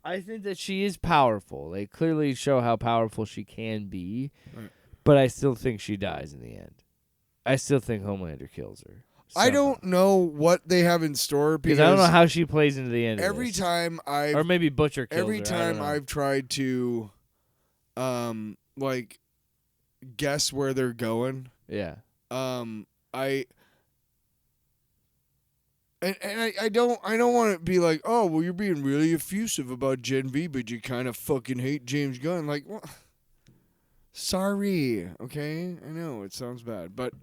I think that she is powerful. They clearly show how powerful she can be, right. But I still think she dies in the end. I still think Homelander kills her. I don't know what they have in store because I don't know how she plays into the end. Every of this. time or maybe Butcher kills every her. time I've tried to, like, guess where they're going. Yeah. I don't want to be like, oh well, you're being really effusive about Gen V, but you kind of fucking hate James Gunn. Like, well, sorry, okay, I know it sounds bad, but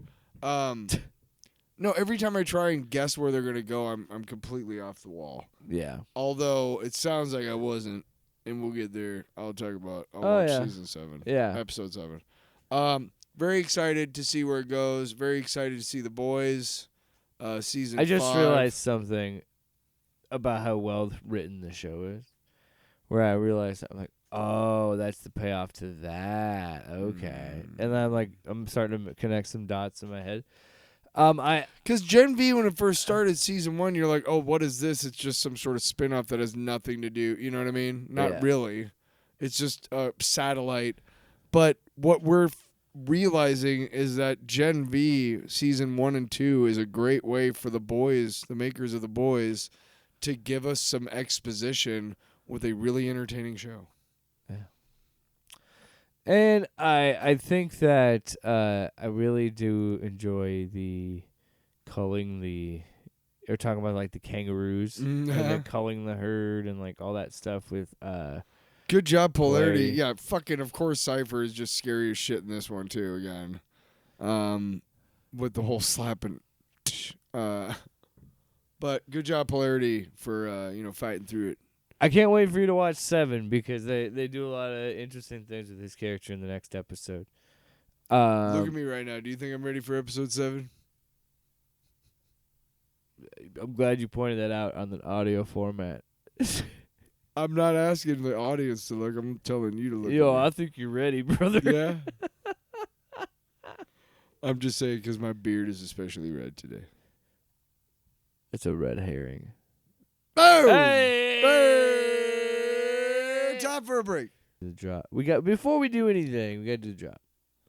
No, every time I try and guess where they're gonna go, I'm completely off the wall. Yeah. Although it sounds like I wasn't, and we'll get there. I'll watch season 7. Yeah. Episode 7. Very excited to see where it goes. Very excited to see the boys. Season 5. I just realized something about how well written the show is. Where I realized I'm like, oh, that's the payoff to that. Okay. And then I'm starting to connect some dots in my head. Because Gen V, when it first started season 1, you're like, oh, what is this? It's just some sort of spin-off that has nothing to do. You know what I mean? Not really. It's just a satellite. But what we're realizing is that Gen V season 1 and 2 is a great way for the boys, the makers of the boys, to give us some exposition with a really entertaining show. Yeah. And I think that I really do enjoy the culling or talking about like the kangaroos and then culling the herd and like all that stuff with good job, Polarity. Yeah, fucking of course Cypher is just scary as shit in this one too again. With the whole slapping but good job, Polarity, for fighting through it. I can't wait for you to watch 7 because they do a lot of interesting things with his character in the next episode. Look at me right now. Do you think I'm ready for episode 7? I'm glad you pointed that out on the audio format. I'm not asking the audience to look. I'm telling you to look. Yo, I think you're ready, brother. Yeah. I'm just saying because my beard is especially red today. It's a red herring. Boom! Hey! Boom! Time for a break. The drop. Before we do anything, we got to do the drop.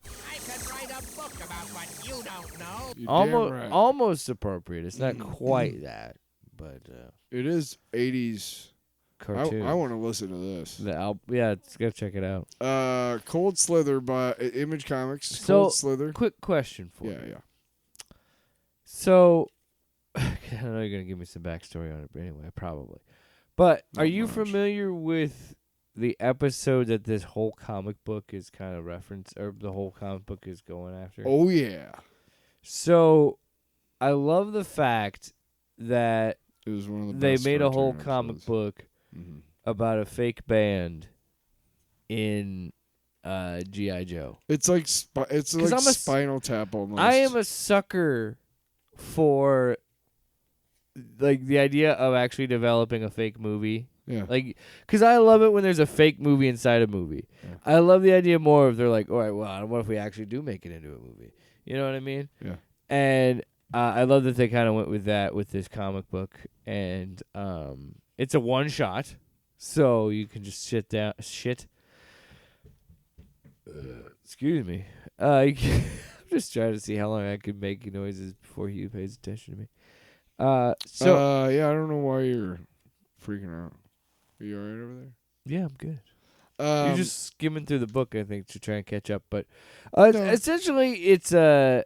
I could write a book about what you don't know. You're damn right. Almost appropriate. It's not quite that, but it is 80s cartoon. I want to listen to this. Let's go check it out. Cold Slither by Image Comics. So, Cold Slither. Quick question for you. Yeah. So, I know you're gonna give me some backstory on it, but anyway, probably. But Not are you much. familiar with the episode that this whole comic book is kind of referenced, or the whole comic book is going after? Oh yeah. So, I love the fact that It was one of the they best made a whole cartoon comic episodes. book about a fake band in G.I. Joe. It's like I'm a Spinal Tap almost. I am a sucker for like the idea of actually developing a fake movie. Yeah. Like, because I love it when there's a fake movie inside a movie. Yeah. I love the idea more if they're like, all right, well, what if we actually do make it into a movie? You know what I mean? Yeah. And I love that they kind of went with that with this comic book. And it's a one-shot, so you can just excuse me. I'm just trying to see how long I could make noises before he pays attention to me. I don't know why you're freaking out. Are you alright over there? Yeah, I'm good. You're just skimming through the book, I think, to try and catch up. But essentially, it's I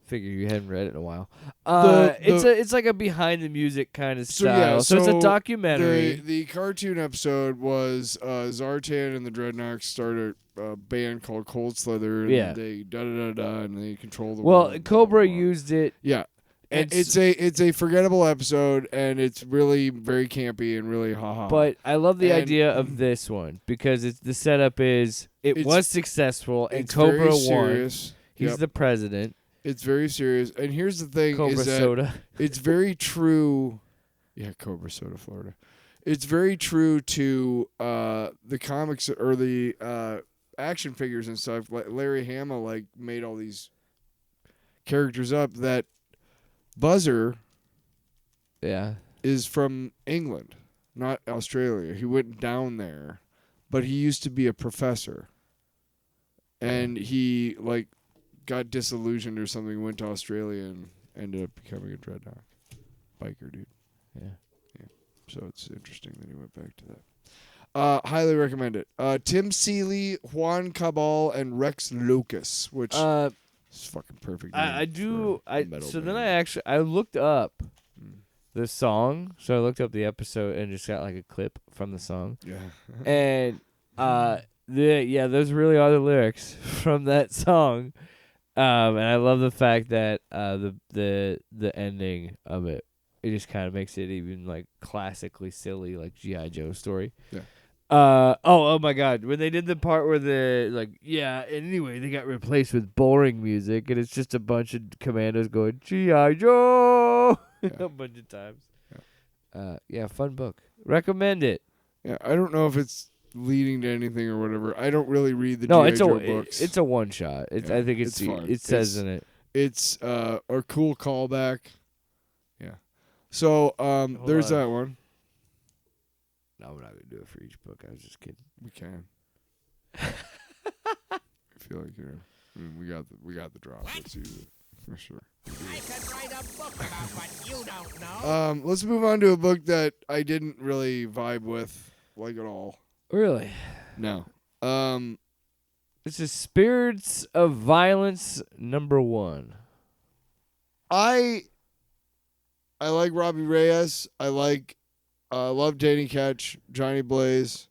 figure you hadn't read it in a while. It's like a behind the music kind of style. So it's a documentary. The cartoon episode was Zartan and the Dreadnoks started a band called Cold Slither. And they and they control the world. Well, Cobra used it. Yeah. And it's a forgettable episode, and it's really very campy and really ha-ha. But I love the idea of this one because the setup is it was successful, and Cobra won. He's the president. It's very serious. And here's the thing: Cobra is that Soda. It's very true. Yeah, Cobra Soda, Florida. It's very true to the comics or the action figures and stuff. Like Larry Hama made all these characters up that. Buzzer is from England, not Australia. He went down there, but he used to be a professor. And he got disillusioned or something, went to Australia and ended up becoming a dreadnought biker dude. Yeah. So it's interesting that he went back to that. Highly recommend it. Tim Seeley, Juann Cabal, and Rex Lucas, which it's fucking perfect. I looked up the song. So I looked up the episode and just got a clip from the song. Yeah. And those really are the lyrics from that song. And I love the fact that the ending of it just kind of makes it even like classically silly, like G.I. Joe story. Yeah. Oh my God! When they did the part where and anyway, they got replaced with boring music, and it's just a bunch of commandos going G.I. Joe a bunch of times. Fun book. Recommend it. Yeah, I don't know if it's leading to anything or whatever. I don't really read the G.I. Joe books. It's a one shot. I think it's fun. It says in it. It's a cool callback. Yeah. So there's that one. No, we're not gonna do it for each book. I was just kidding. We can. I feel like we got the drop. Let's use it for sure. I can write a book about what you don't know. Let's move on to a book that I didn't really vibe with like at all. Really? No. This is Spirits of Violence #1. I like Robbie Reyes. I love Danny Ketch, Johnny Blaze.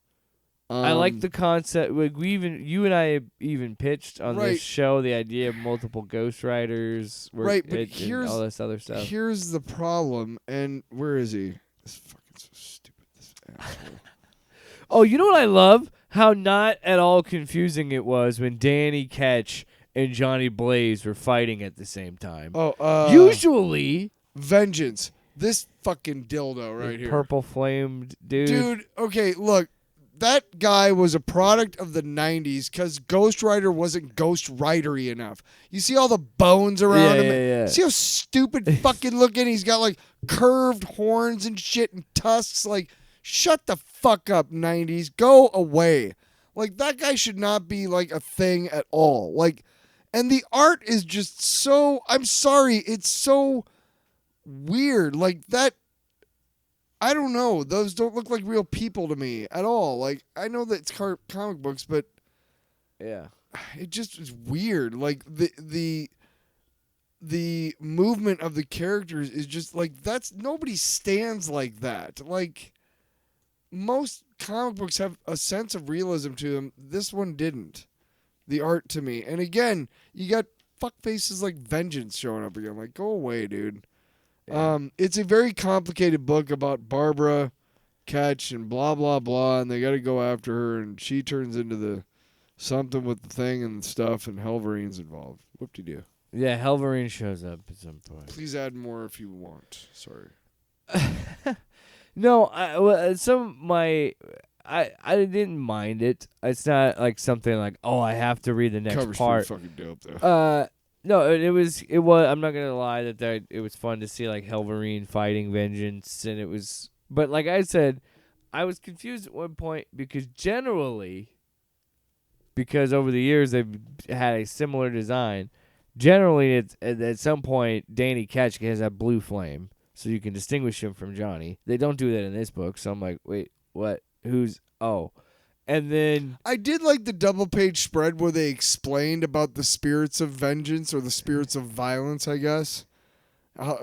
I like the concept. Like you and I even pitched on Right. this show the idea of multiple ghostwriters, Right, but and all this other stuff. Here's the problem, and where is he? This fucking so stupid. This asshole. Oh, you know what I love? How not at all confusing it was when Danny Ketch and Johnny Blaze were fighting at the same time. Oh, usually Vengeance. This fucking dildo right here. Purple flamed dude. Dude, okay, look. That guy was a product of the 90s because Ghost Rider wasn't Ghost Rider-y enough. You see all the bones around him? Yeah. See how stupid fucking looking? He's got like curved horns and shit and tusks. Like, shut the fuck up, 90s. Go away. Like, that guy should not be like a thing at all. Like, and the art is just so, I'm sorry, it's so weird. Like, that. I don't know. Those don't look like real people to me at all. Like, I know that it's comic books, but yeah, it just is weird. Like the movement of the characters is just like nobody stands like that. Like most comic books have a sense of realism to them. This one didn't. The art to me. And again, you got fuck faces like Vengeance showing up again. Like, go away, dude. Yeah. It's a very complicated book about Barbara Ketch and blah blah blah, and they got to go after her, and she turns into the something with the thing and stuff, and Helverine's involved. Whoop-de-doo. Yeah, Helverine shows up at some point. Please add more if you want. Sorry. No, I didn't mind it. It's not like something like, oh, I have to read the next Cover's part. pretty fucking dope though. No, it was. I'm not gonna lie that it was fun to see like Helverine fighting Vengeance, and it was. But like I said, I was confused at one point because over the years they've had a similar design. Generally, it's at some point Danny Ketch has that blue flame, so you can distinguish him from Johnny. They don't do that in this book, so I'm like, wait, what? Who's? Oh. And then I did like the double page spread where they explained about the spirits of vengeance or the spirits of violence, I guess.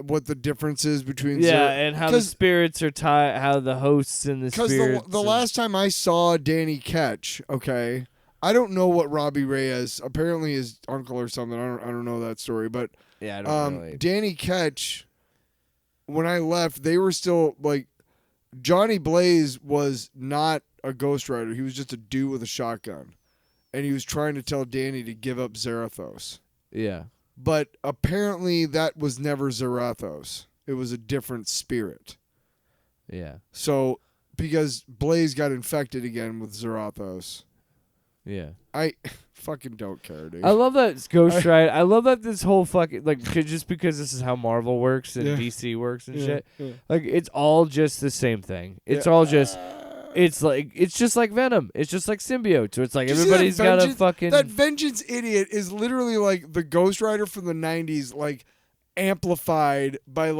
What the difference is between and how the spirits are tied, how the hosts and the spirits. Because the last time I saw Danny Ketch, okay, I don't know what Robbie Reyes, apparently his uncle or something. I don't know that story, but yeah, I don't really. Danny Ketch, when I left, they were still like Johnny Blaze was not a Ghost Rider. He was just a dude with a shotgun. And he was trying to tell Danny to give up Zarathos. Yeah. But apparently that was never Zarathos. It was a different spirit. Yeah. So, because Blaze got infected again with Zarathos. Yeah. I fucking don't care, dude. I love that it's Ghost Rider. I love that this whole fucking just because this is how Marvel works and DC works and shit. Yeah. Like it's all just the same thing. It's all just it's just like Venom. It's just like symbiote. So it's like everybody's got a fucking that Vengeance idiot is literally like the Ghost Rider from the 90s, like amplified by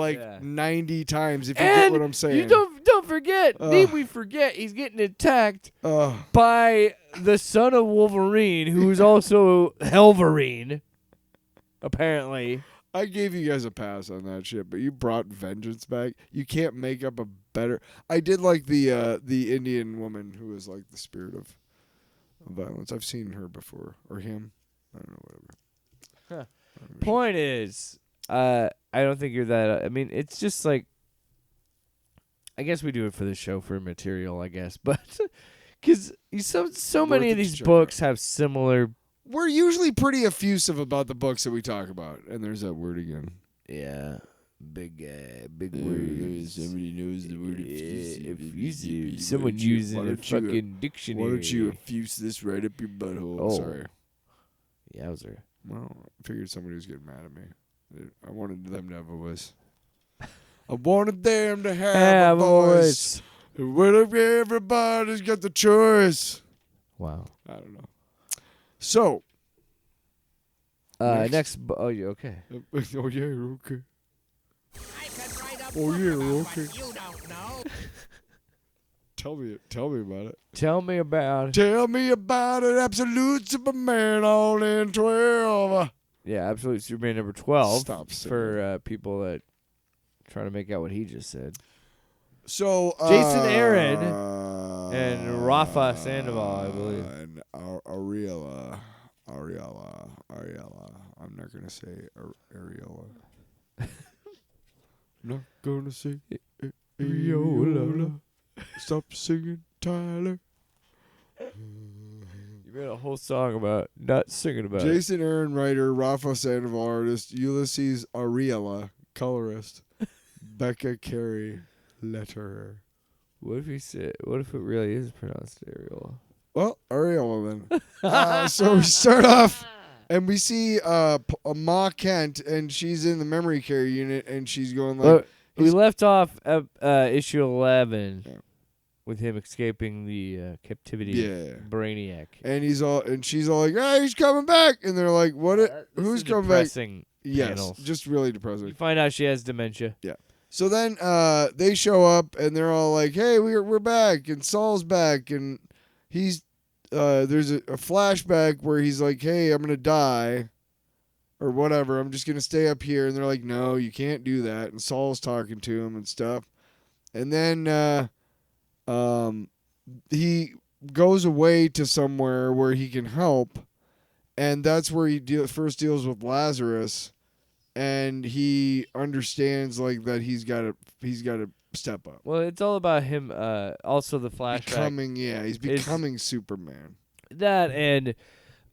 90 times. If you get what I'm saying. You don't forget. Need we forget? He's getting attacked by the son of Wolverine, who's also Helverine. Apparently. I gave you guys a pass on that shit, but you brought Vengeance back. You can't make up a better. I did like the Indian woman who was like the spirit of violence. I've seen her before, or him. I don't know, whatever. Point is, I don't think you're that. I mean, it's just like, I guess we do it for the show for material, I guess, but because so many of these books have similar. We're usually pretty effusive about the books that we talk about, and there's that word again. Yeah, big words. Somebody knows the word effusive. Someone using a fucking dictionary. Why don't you effuse this right up your butthole? Oh. Sorry. Yowzer. Well, I figured somebody was getting mad at me. I wanted them to have a voice. I wanted them to have a voice. What if everybody's got the choice? Wow. I don't know. So. Next. Oh, you okay? Oh, yeah, okay. I could write a Oh, book yeah, about okay. what you don't know. Tell me about it. Tell me about it. Tell me about it. Absolute Superman all in 12. Yeah, Absolute Superman number 12. Stop singing. For people that try to make out what he just said. So Jason Aaron and Rafa Sandoval, I believe. And Ariella. I'm not gonna say Ariella. I'm not gonna say Ariola. Stop singing, Tyler. You made a whole song about not singing about it. Jason Aaron, writer. Rafa Sandoval, artist. Ulysses Ariella, colorist. Becca Carey, letterer. What if it really is pronounced Ariola? Well, Ariella then. So we start off, and we see Ma Kent, and she's in the memory care unit, and she's going like. We left off at issue 11 Yeah. with him escaping the captivity Yeah. of Brainiac. And she's all like, "Hey, he's coming back!" And they're like, "What? Who's coming back?" Yes, panels. just really depressing. You find out she has dementia. Yeah. So then they show up, and they're all like, "Hey, we're back, and Saul's back, and he's there's a flashback where he's like, "Hey, I'm gonna die." Or whatever, I'm just going to stay up here. And they're like, no, you can't do that. And Saul's talking to him and stuff. And then he goes away to somewhere where he can help. And that's where he first deals with Lazarus. And he understands like that he's got to step up. Well, it's all about him. Also, the flashback. He's becoming Superman. That and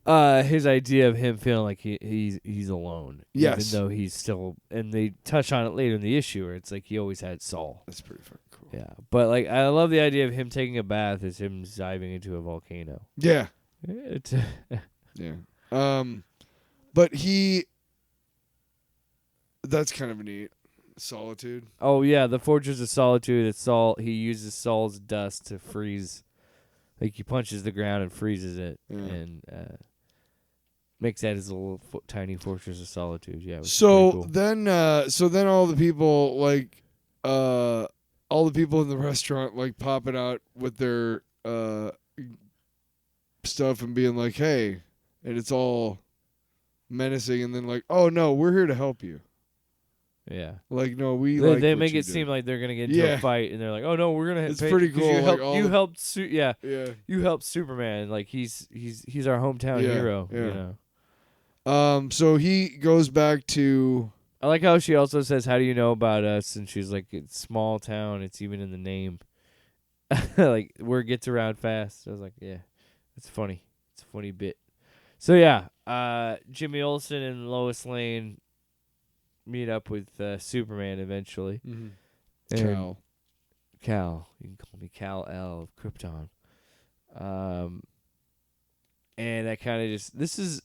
his idea of him feeling like he's alone. Yes. Even though he's still, and they touch on it later in the issue where it's like he always had Saul. That's pretty fucking cool. Yeah. But like I love the idea of him taking a bath as him diving into a volcano. Yeah. It's Yeah. But that's kind of neat. Solitude. Oh yeah, the Fortress of Solitude. It's Saul. He uses Saul's dust to freeze. Like he punches the ground and freezes it, and makes that his little tiny Fortress of Solitude. Yeah. So cool. then all the people like, all the people in the restaurant like popping out with their stuff and being like, "Hey," and it's all menacing, and then like, "Oh no, we're here to help you." Yeah. Like no, we they, like they what make you it do. seem like they're gonna get into a fight, and they're like, "Oh no, we're gonna." It's pretty cool. You helped. Yeah. You helped Superman. Like he's our hometown hero. Yeah. You know. So he goes back to. I like how she also says, "How do you know about us?" And she's like, "It's small town. It's even in the name." Like word gets around fast. I was like, "Yeah, it's funny. It's a funny bit." So yeah, Jimmy Olsen and Lois Lane meet up with Superman eventually. Mm-hmm. Cal. You can call me Kal-El of Krypton. And I kind of just this is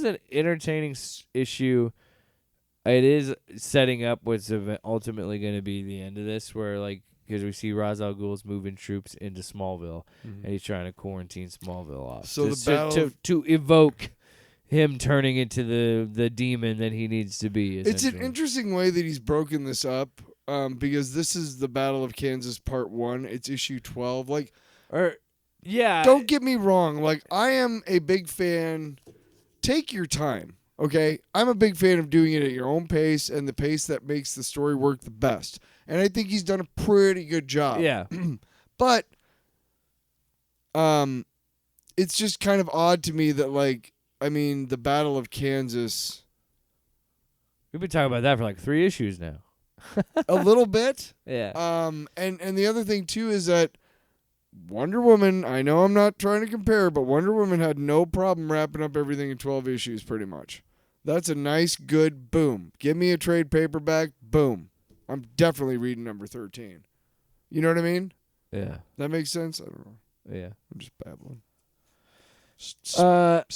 an entertaining issue. It is setting up what's ultimately going to be the end of this, where like because we see Ra's al Ghul's moving troops into Smallville, and he's trying to quarantine Smallville off. So the battle to evoke him turning into the demon that he needs to be. It's an interesting way that he's broken this up, because this is the Battle of Kansas Part 1. It's issue 12. Like, yeah. Don't get me wrong. Like, I am a big fan. Take your time, okay? I'm a big fan of doing it at your own pace and the pace that makes the story work the best. And I think he's done a pretty good job. Yeah. But, it's just kind of odd to me that, like, I mean, the Battle of Kansas, We've been talking about that for like 3 issues now. a little bit. Yeah. And the other thing too is that Wonder Woman, I know I'm not trying to compare, but Wonder Woman had no problem wrapping up everything in 12 issues pretty much. That's a nice, good boom. Give me a trade paperback, boom. I'm definitely reading number 13. You know what I mean? Yeah. That makes sense? I don't know. Yeah. I'm just babbling.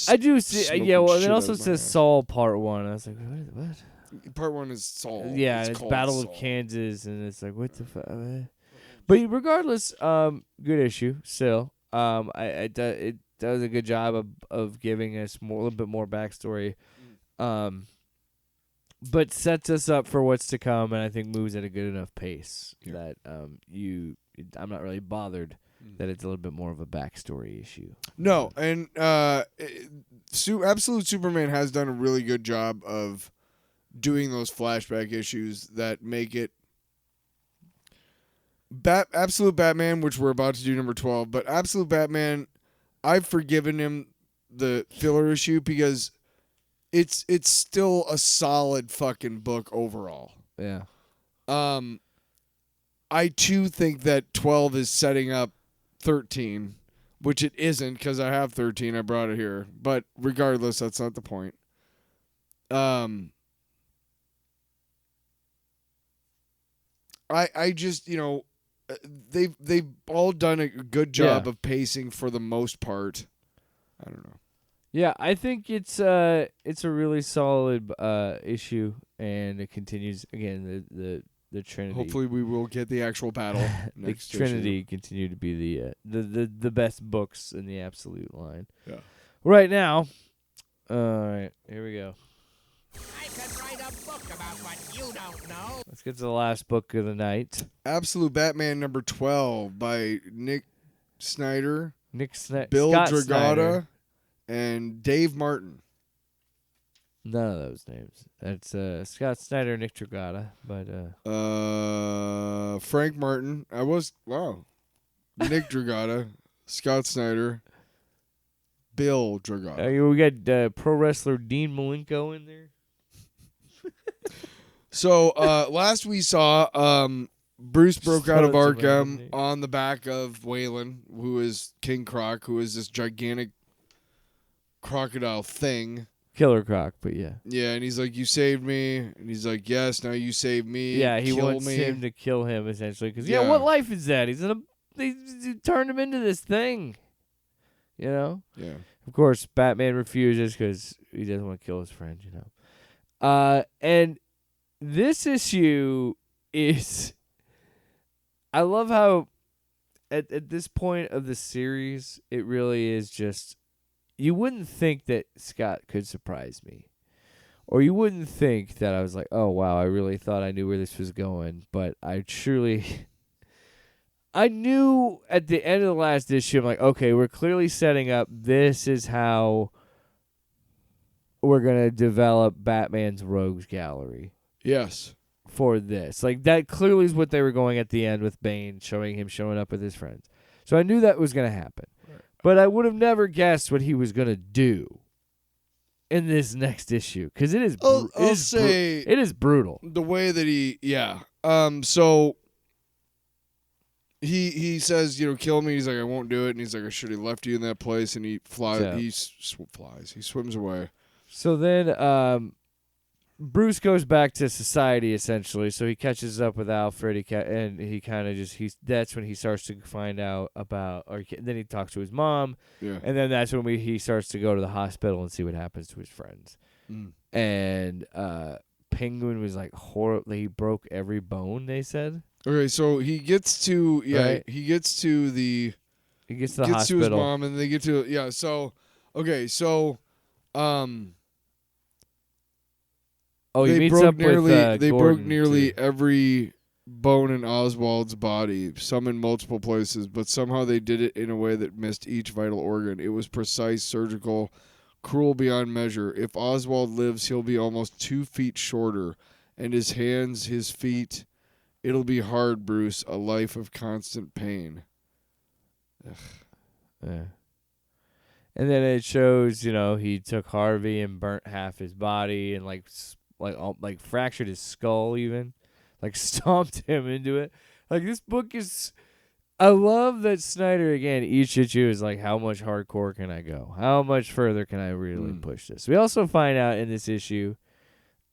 I do see. smoking Yeah. Well, shit it out also of my says ass. Saul Part 1. I was like, what? Part 1 is Saul. Yeah, it's called Battle Saul. of Kansas, and it's like, what the fuck? But regardless, good issue still. It does a good job of giving us a little bit more backstory, but sets us up for what's to come, and I think moves at a good enough pace that I'm not really bothered that it's a little bit more of a backstory issue. No, and Absolute Superman has done a really good job of doing those flashback issues that make it Absolute Batman, which we're about to do number 12, but Absolute Batman, I've forgiven him the filler issue because it's still a solid fucking book overall. Yeah. I too think that 12 is setting up 13, which it isn't because I have 13. I brought it here, but regardless, that's not the point. I just, they've all done a good job of pacing for the most part. I don't know. Yeah, I think it's a really solid issue, and it continues again the Trinity. Hopefully, we will get the actual battle the next Trinity issue. continue to be the best books in the Absolute line. Yeah. Right now, all right, here we go. I could write a book about what you don't know. Let's get to the last book of the night. Absolute Batman number 12 by Nick Snyder, Bill Scott Dragotta, Snyder. and Dave Martin. None of those names. That's Scott Snyder, Nick Dragotta, but Frank Martin. Nick Dragotta, Scott Snyder, Bill Dragotta. we got pro wrestler Dean Malenko in there. So last we saw, Bruce broke out of That's a random Arkham name. on the back of Waylon, who is King Croc, who is this gigantic crocodile thing. Killer Croc, but yeah. Yeah, and he's like, "You saved me," and he's like, "Yes, now you saved me." Yeah, he Kill wants me. him to kill him essentially because Yeah. what life is that? They turned him into this thing, you know. Yeah. Of course, Batman refuses because he doesn't want to kill his friend, you know. And this issue is, I love how at this point of the series, it really is just, you wouldn't think that Scott could surprise me. Or you wouldn't think that I was like, oh, wow, I really thought I knew where this was going. But I truly, I knew at the end of the last issue, I'm like, okay, we're clearly setting up, this is how we're going to develop Batman's Rogues Gallery Yes. for this. Like, that clearly is what they were going at the end with Bane, showing him showing up with his friends. So I knew that was going to happen. But I would have never guessed what he was going to do in this next issue, because it is it is brutal. The way that so he says, kill me. He's like, I won't do it, and he's like, I should have left you in that place, and he flies. Yeah. He flies. He swims away. So then Bruce goes back to society essentially. So he catches up with Alfred, and he kind of that's when he starts to find out about, then he talks to his mom, and then that's when he starts to go to the hospital and see what happens to his friends. And Penguin was like horribly, he broke every bone, they said. Okay, so he gets to Right. he gets to the hospital. to his mom, and they get to So okay, so he they meets broke up nearly with they Gordon, broke nearly too. every bone in Oswald's body, some in multiple places, but somehow they did it in a way that missed each vital organ. It was precise, surgical, cruel beyond measure. If Oswald lives, he'll be almost 2 feet shorter, and his hands, his feet, it'll be hard, Bruce, a life of constant pain. Yeah. And then it shows, he took Harvey and burnt half his body and like fractured his skull even, like stomped him into it. Like this book is, I love that Snyder again. Each issue is like, how much hardcore can I go? How much further can I really push this? We also find out in this issue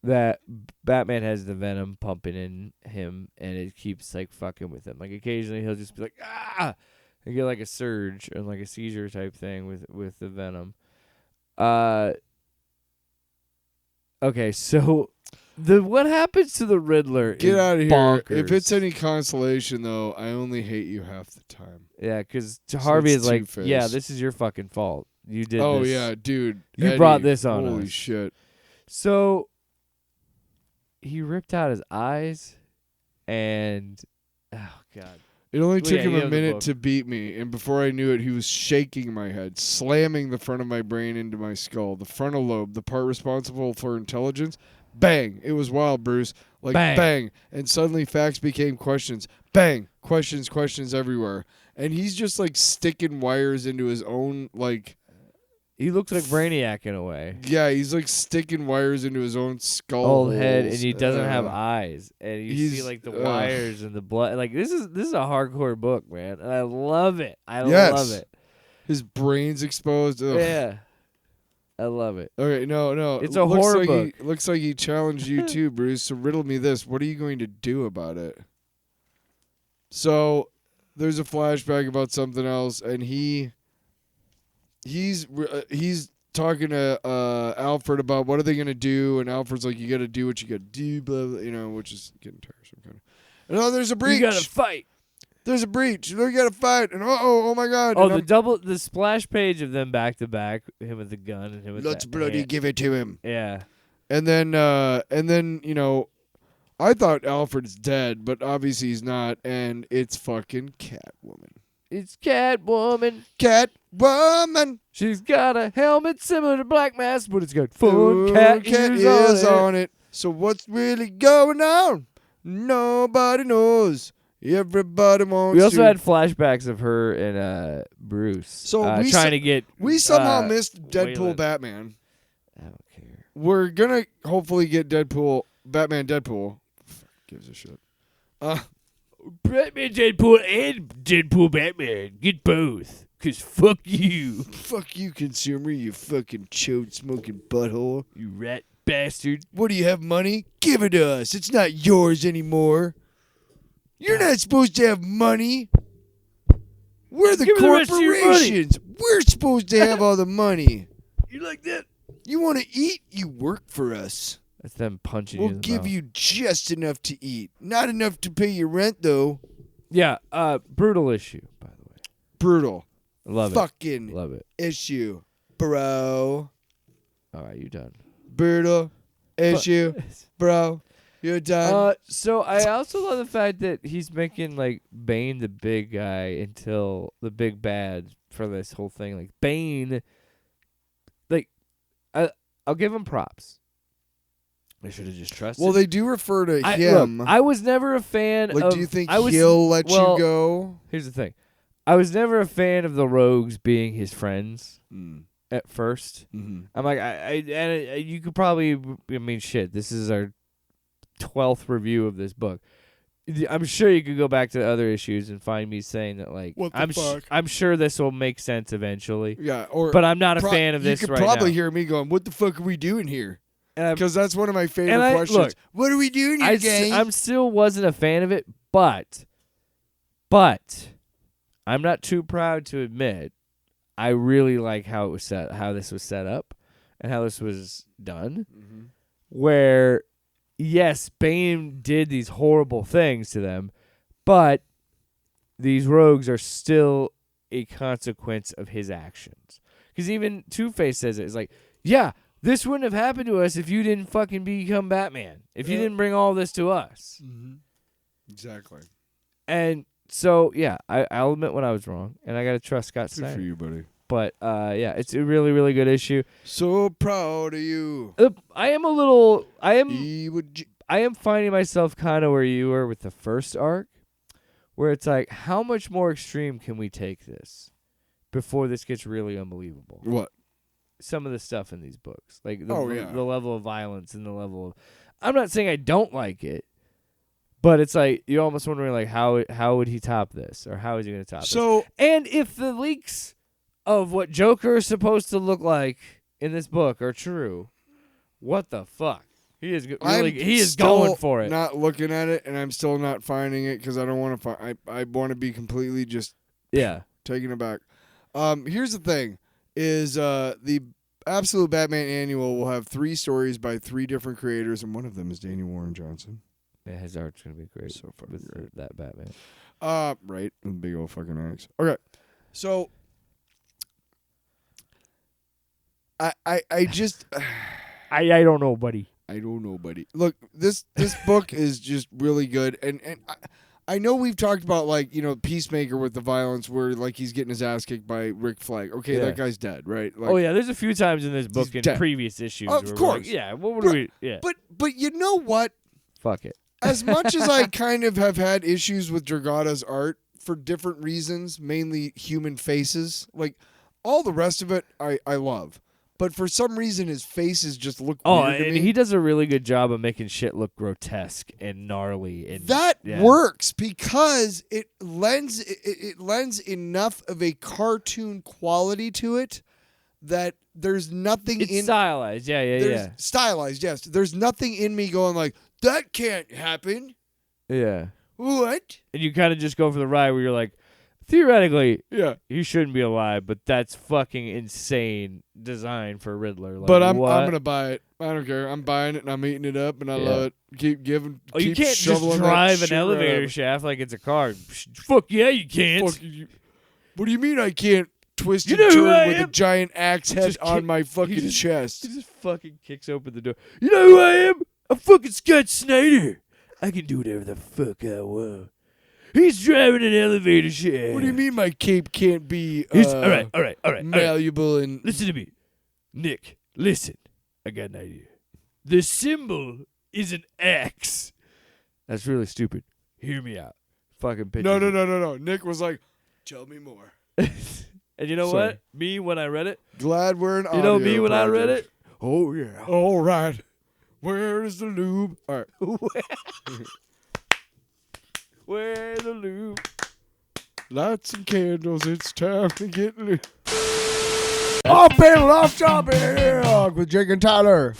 that Batman has the venom pumping in him, and it keeps like fucking with him. Like occasionally he'll just be like and get like a surge or like a seizure type thing with the venom. Okay, so what happens to the Riddler? Get out of here! Bonkers. If it's any consolation, though, I only hate you half the time. Yeah, because Harvey it's is like, Two-Face. yeah, this is your fucking fault. You did. Oh this. yeah, dude, You Eddie, brought this on Holy us. shit! So he ripped out his eyes, and oh god. It only took him you a have the minute book. to beat me, and before I knew it, he was shaking my head, slamming the front of my brain into my skull, the frontal lobe, the part responsible for intelligence. Bang! It was wild, Bruce. Like bang. And suddenly facts became questions. Bang! Questions everywhere. And he's just like sticking wires into his own like. He looks like Brainiac in a way. Yeah, he's like sticking wires into his own skull. Old head, and holes. he doesn't have eyes, and you see He's- like the wires and the blood. Like this is a hardcore book, man, and I love it. I love it. His brain's exposed. Ugh. Yeah, I love it. Okay, no. It's a looks horror like book. Looks like he challenged you too, Bruce. So riddle me this: what are you going to do about it? So there's a flashback about something else, and he's talking to Alfred about what are they gonna do, and Alfred's like, you got to do what you got to do, blah, blah, which is getting tiresome kind of. And there's a breach. You gotta fight. There's a breach. We gotta fight. And oh my god. Oh, and the splash page of them back to back, him with the gun and him with let's the bloody hand. give it to him. Yeah. And then I thought Alfred's dead, but obviously he's not, and it's fucking Catwoman. It's Catwoman. Catwoman. She's got a helmet similar to Black Mask, but it's got fun Ooh, cat cat ears ears on it. on it. So what's really going on? Nobody knows. Everybody wants We also to. had flashbacks of her and Bruce. So we trying to get. We somehow missed Deadpool Waylon. Batman. I don't care. We're gonna hopefully get Batman Deadpool. Gives a shit. Batman Deadpool and Deadpool Batman. Get both. Cause fuck you. Fuck you, consumer, you fucking chode smoking butthole. You rat bastard. What do you have money? Give it to us. It's not yours anymore. You're not supposed to have money. We're the Give me the rest of your money. corporations. We're supposed to have all the money. You like that? You want to eat? You work for us. That's them punching you We'll in the give mouth. you just enough to eat. Not enough to pay your rent, though. Yeah, brutal issue, by the way. Brutal. Love Fucking it. Love it. issue, bro. All right, you done. Brutal issue, bro. You're done. So I also love the fact that he's making like Bane the big guy until the big bad for this whole thing. Like Bane, like I'll give him props. I should have just trusted. Well, they do refer to Look, him. I was never a fan Like, of. do you think I was, he'll let well, you go? Here's the thing. I was never a fan of the rogues being his friends at first. Mm-hmm. I'm like, and you could probably, I mean, shit, this is our 12th review of this book. I'm sure you could go back to the other issues and find me saying that, like, What the fuck? I'm sure this will make sense eventually. Yeah, or But I'm not a fan of this You could right probably now. hear me going, "What the fuck are we doing here?" And Because that's one of my favorite and I- questions. look, What are we doing here, gang? I'm still wasn't a fan of it, but I'm not too proud to admit I really like how this was set up, and how this was done. Mm-hmm. Where, yes, Bane did these horrible things to them, but these rogues are still a consequence of his actions. Because even Two-Face says it. It's like, yeah, this wouldn't have happened to us if you didn't fucking become Batman. If you didn't bring all this to us. Mm-hmm. Exactly. And so, yeah, I'll admit when I was wrong, and I got to trust Scott Good Snyder. for you, buddy. But, yeah, it's a really, really good issue. So proud of you. I am finding myself kind of where you were with the first arc, where it's like, how much more extreme can we take this? before this gets really unbelievable. What? Some of the stuff in these books, like the level of violence and the level of. I'm not saying I don't like it, but it's like you're almost wondering like how would he top this, or how is he going to top this? And if the leaks of what Joker is supposed to look like in this book are true, what the fuck? He is going for it. Not looking at it, and I'm still not finding it because I don't want to find. I want to be completely just taken aback. Here's the thing: is the Absolute Batman Annual will have 3 stories by 3 different creators, and one of them is Daniel Warren Johnson. Yeah, his art's gonna be great. So fucking with great. That Batman. Right, with big old fucking axe. Okay, so I just I don't know, buddy. I don't know, buddy. Look, this book is just really good, and I know we've talked about, like, you know, Peacemaker with the violence where, like, he's getting his ass kicked by Rick Flag. Okay, that guy's dead, right? Like, oh yeah, there's a few times in this book in previous issues. Of course, what would we? Yeah, but you know what? Fuck it. As much as I kind of have had issues with Dragotta's art for different reasons, mainly human faces, like all the rest of it, I love. But for some reason, his faces just look weird to and me. he does a really good job of making shit look grotesque and gnarly. And that works because it lends enough of a cartoon quality to it that there's nothing it's stylized. Yeah. Stylized, yes. There's nothing in me going like, that can't happen. Yeah. What? And you kind of just go for the ride where you're like, theoretically, yeah, he shouldn't be alive, but that's fucking insane design for Riddler. Like, but I'm gonna buy it. I don't care. I'm buying it and I'm eating it up and I love it. Keep giving. Oh, you can't just drive an elevator shaft like it's a car. Fuck yeah, you can't. What do you mean I can't twist and turn with a giant axe head on my fucking chest? He just fucking kicks open the door. You know who I am? I'm fucking Scott Snyder. I can do whatever the fuck I want. He's driving an elevator shaft. What do you mean my cape can't be all right. malleable and... Listen to me. Nick, listen. I got an idea. The symbol is an X. That's really stupid. Hear me out. Fucking pitch. No. Nick was like, tell me more. And you know what? Me, when I read it. Glad we're an audio. You know me when I read it? Oh, yeah. All right. Where is the lube? All right. Where's the lube? Light some candles. It's time to get loose. Off panel, off topic with Jake and Tyler.